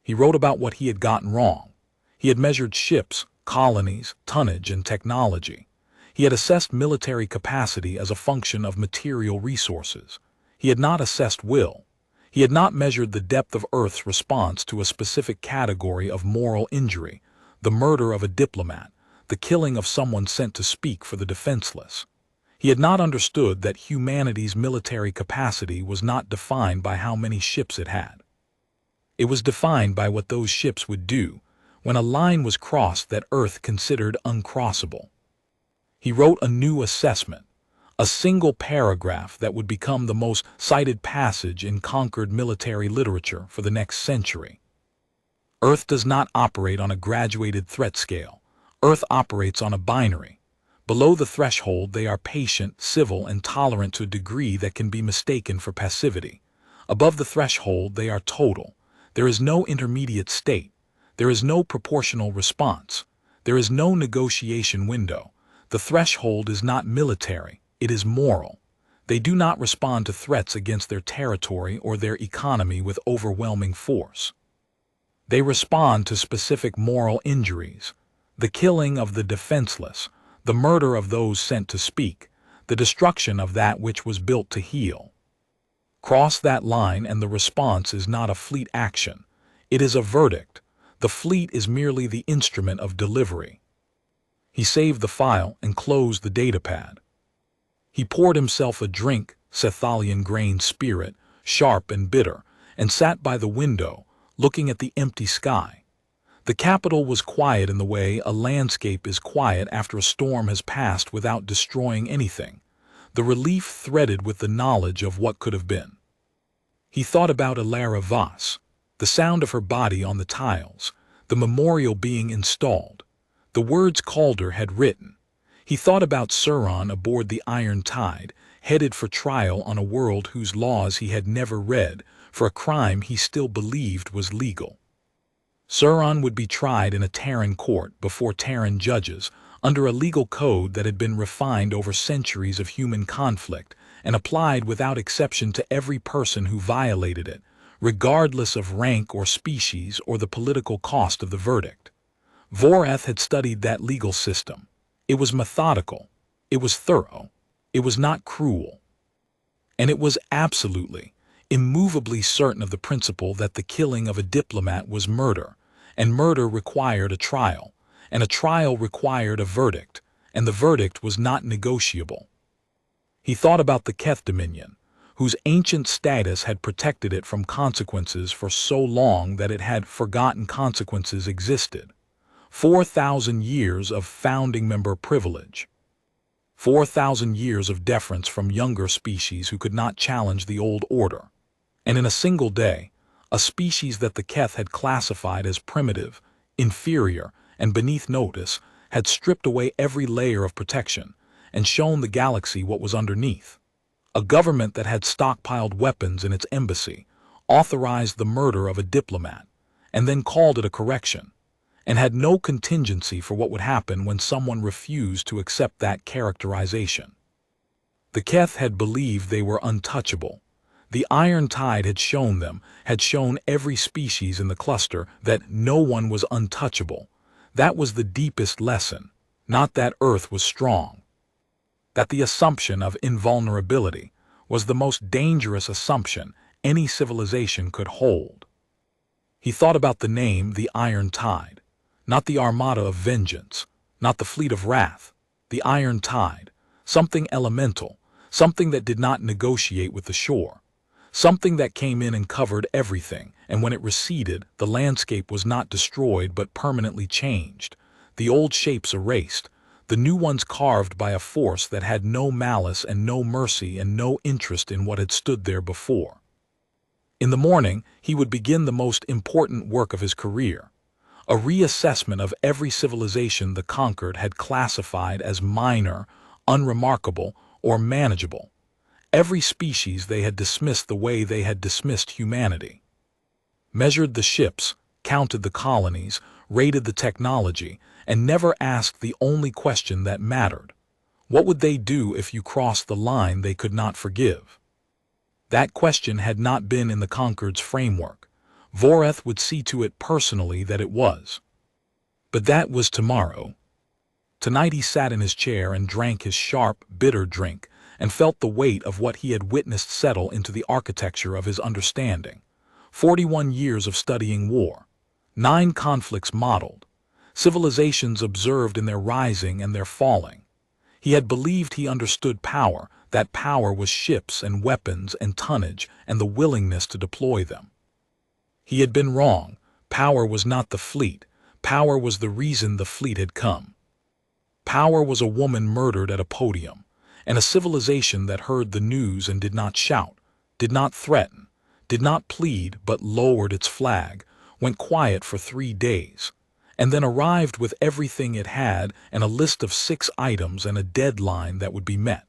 He wrote about what he had gotten wrong. He had measured ships, colonies, tonnage, and technology. He had assessed military capacity as a function of material resources. He had not assessed will. He had not measured the depth of Earth's response to a specific category of moral injury, the murder of a diplomat, the killing of someone sent to speak for the defenseless. He had not understood that humanity's military capacity was not defined by how many ships it had. It was defined by what those ships would do when a line was crossed that Earth considered uncrossable. He wrote a new assessment, a single paragraph that would become the most cited passage in conquered military literature for the next century. Earth does not operate on a graduated threat scale. Earth operates on a binary. Below the threshold, they are patient, civil, and tolerant to a degree that can be mistaken for passivity. Above the threshold, they are total. There is no intermediate state. There is no proportional response. There is no negotiation window. The threshold is not military. It is moral. They do not respond to threats against their territory or their economy with overwhelming force. They respond to specific moral injuries, the killing of the defenseless, the murder of those sent to speak, the destruction of that which was built to heal. Cross that line and the response is not a fleet action. It is a verdict. The fleet is merely the instrument of delivery. He saved the file and closed the datapad. He poured himself a drink, Cethalian-grained spirit, sharp and bitter, and sat by the window, looking at the empty sky. The capital was quiet in the way a landscape is quiet after a storm has passed without destroying anything, the relief threaded with the knowledge of what could have been. He thought about Ilara Voss, the sound of her body on the tiles, the memorial being installed, the words Calder had written. He thought about Sauron aboard the Iron Tide, headed for trial on a world whose laws he had never read, for a crime he still believed was legal. Sauron would be tried in a Terran court before Terran judges, under a legal code that had been refined over centuries of human conflict and applied without exception to every person who violated it, regardless of rank or species or the political cost of the verdict. Voreth had studied that legal system. It was methodical. It was thorough. It was not cruel. And it was absolutely, immovably certain of the principle that the killing of a diplomat was murder, and murder required a trial, and a trial required a verdict, and the verdict was not negotiable. He thought about the Keth Dominion, whose ancient status had protected it from consequences for so long that it had forgotten consequences existed. 4,000 years of founding member privilege. 4,000 years of deference from younger species who could not challenge the old order. And in a single day, a species that the Keth had classified as primitive, inferior, and beneath notice had stripped away every layer of protection and shown the galaxy what was underneath. A government that had stockpiled weapons in its embassy authorized the murder of a diplomat and then called it a correction, and had no contingency for what would happen when someone refused to accept that characterization. The Keth had believed they were untouchable. The Iron Tide had shown them, had shown every species in the cluster, that no one was untouchable. That was the deepest lesson, not that Earth was strong. That the assumption of invulnerability was the most dangerous assumption any civilization could hold. He thought about the name the Iron Tide. Not the Armada of Vengeance, not the Fleet of Wrath, the Iron Tide, something elemental, something that did not negotiate with the shore, something that came in and covered everything, and when it receded, the landscape was not destroyed but permanently changed, the old shapes erased, the new ones carved by a force that had no malice and no mercy and no interest in what had stood there before. In the morning, he would begin the most important work of his career, a reassessment of every civilization the conquered had classified as minor, unremarkable, or manageable. Every species they had dismissed the way they had dismissed humanity. Measured the ships, counted the colonies, rated the technology, and never asked the only question that mattered. What would they do if you crossed the line they could not forgive? That question had not been in the conquered's framework. Voreth would see to it personally that it was. But that was tomorrow. Tonight he sat in his chair and drank his sharp, bitter drink, and felt the weight of what he had witnessed settle into the architecture of his understanding. 41 years of studying war, 9 conflicts modeled, civilizations observed in their rising and their falling. He had believed he understood power, that power was ships and weapons and tonnage and the willingness to deploy them. He had been wrong. Power was not the fleet. Power was the reason the fleet had come. Power was a woman murdered at a podium, and a civilization that heard the news and did not shout, did not threaten, did not plead but lowered its flag, went quiet for 3 days, and then arrived with everything it had and a list of 6 items and a deadline that would be met.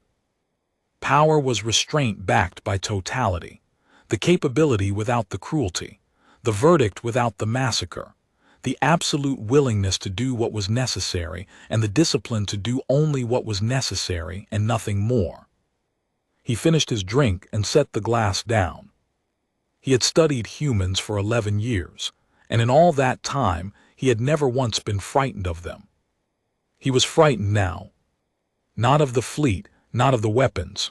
Power was restraint backed by totality, the capability without the cruelty, the verdict without the massacre, the absolute willingness to do what was necessary and the discipline to do only what was necessary and nothing more. He finished his drink and set the glass down. He had studied humans for 11 years, and in all that time he had never once been frightened of them. He was frightened now. Not of the fleet, not of the weapons,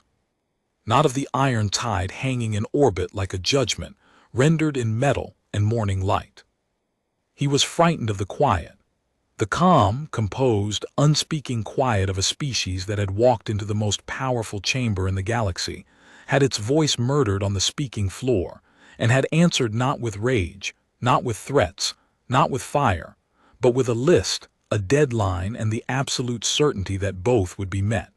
not of the iron tide hanging in orbit like a judgment, rendered in metal and morning light. He was frightened of the quiet, the calm, composed, unspeaking quiet of a species that had walked into the most powerful chamber in the galaxy, had its voice murdered on the speaking floor, and had answered not with rage, not with threats, not with fire, but with a list, a deadline, and the absolute certainty that both would be met.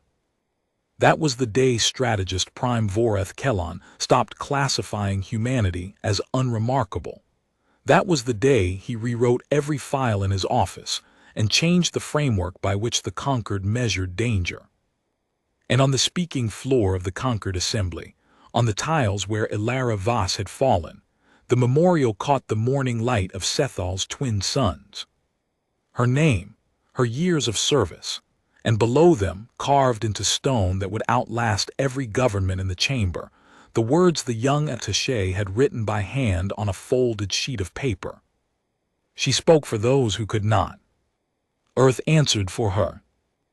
That was the day strategist Prime Voreth Kelon stopped classifying humanity as unremarkable. That was the day he rewrote every file in his office and changed the framework by which the conquered measured danger. And on the speaking floor of the conquered assembly, on the tiles where Ilara Voss had fallen, the memorial caught the morning light of Sethal's twin sons. Her name, her years of service, and below them, carved into stone that would outlast every government in the chamber, the words the young attaché had written by hand on a folded sheet of paper. She spoke for those who could not. Earth answered for her.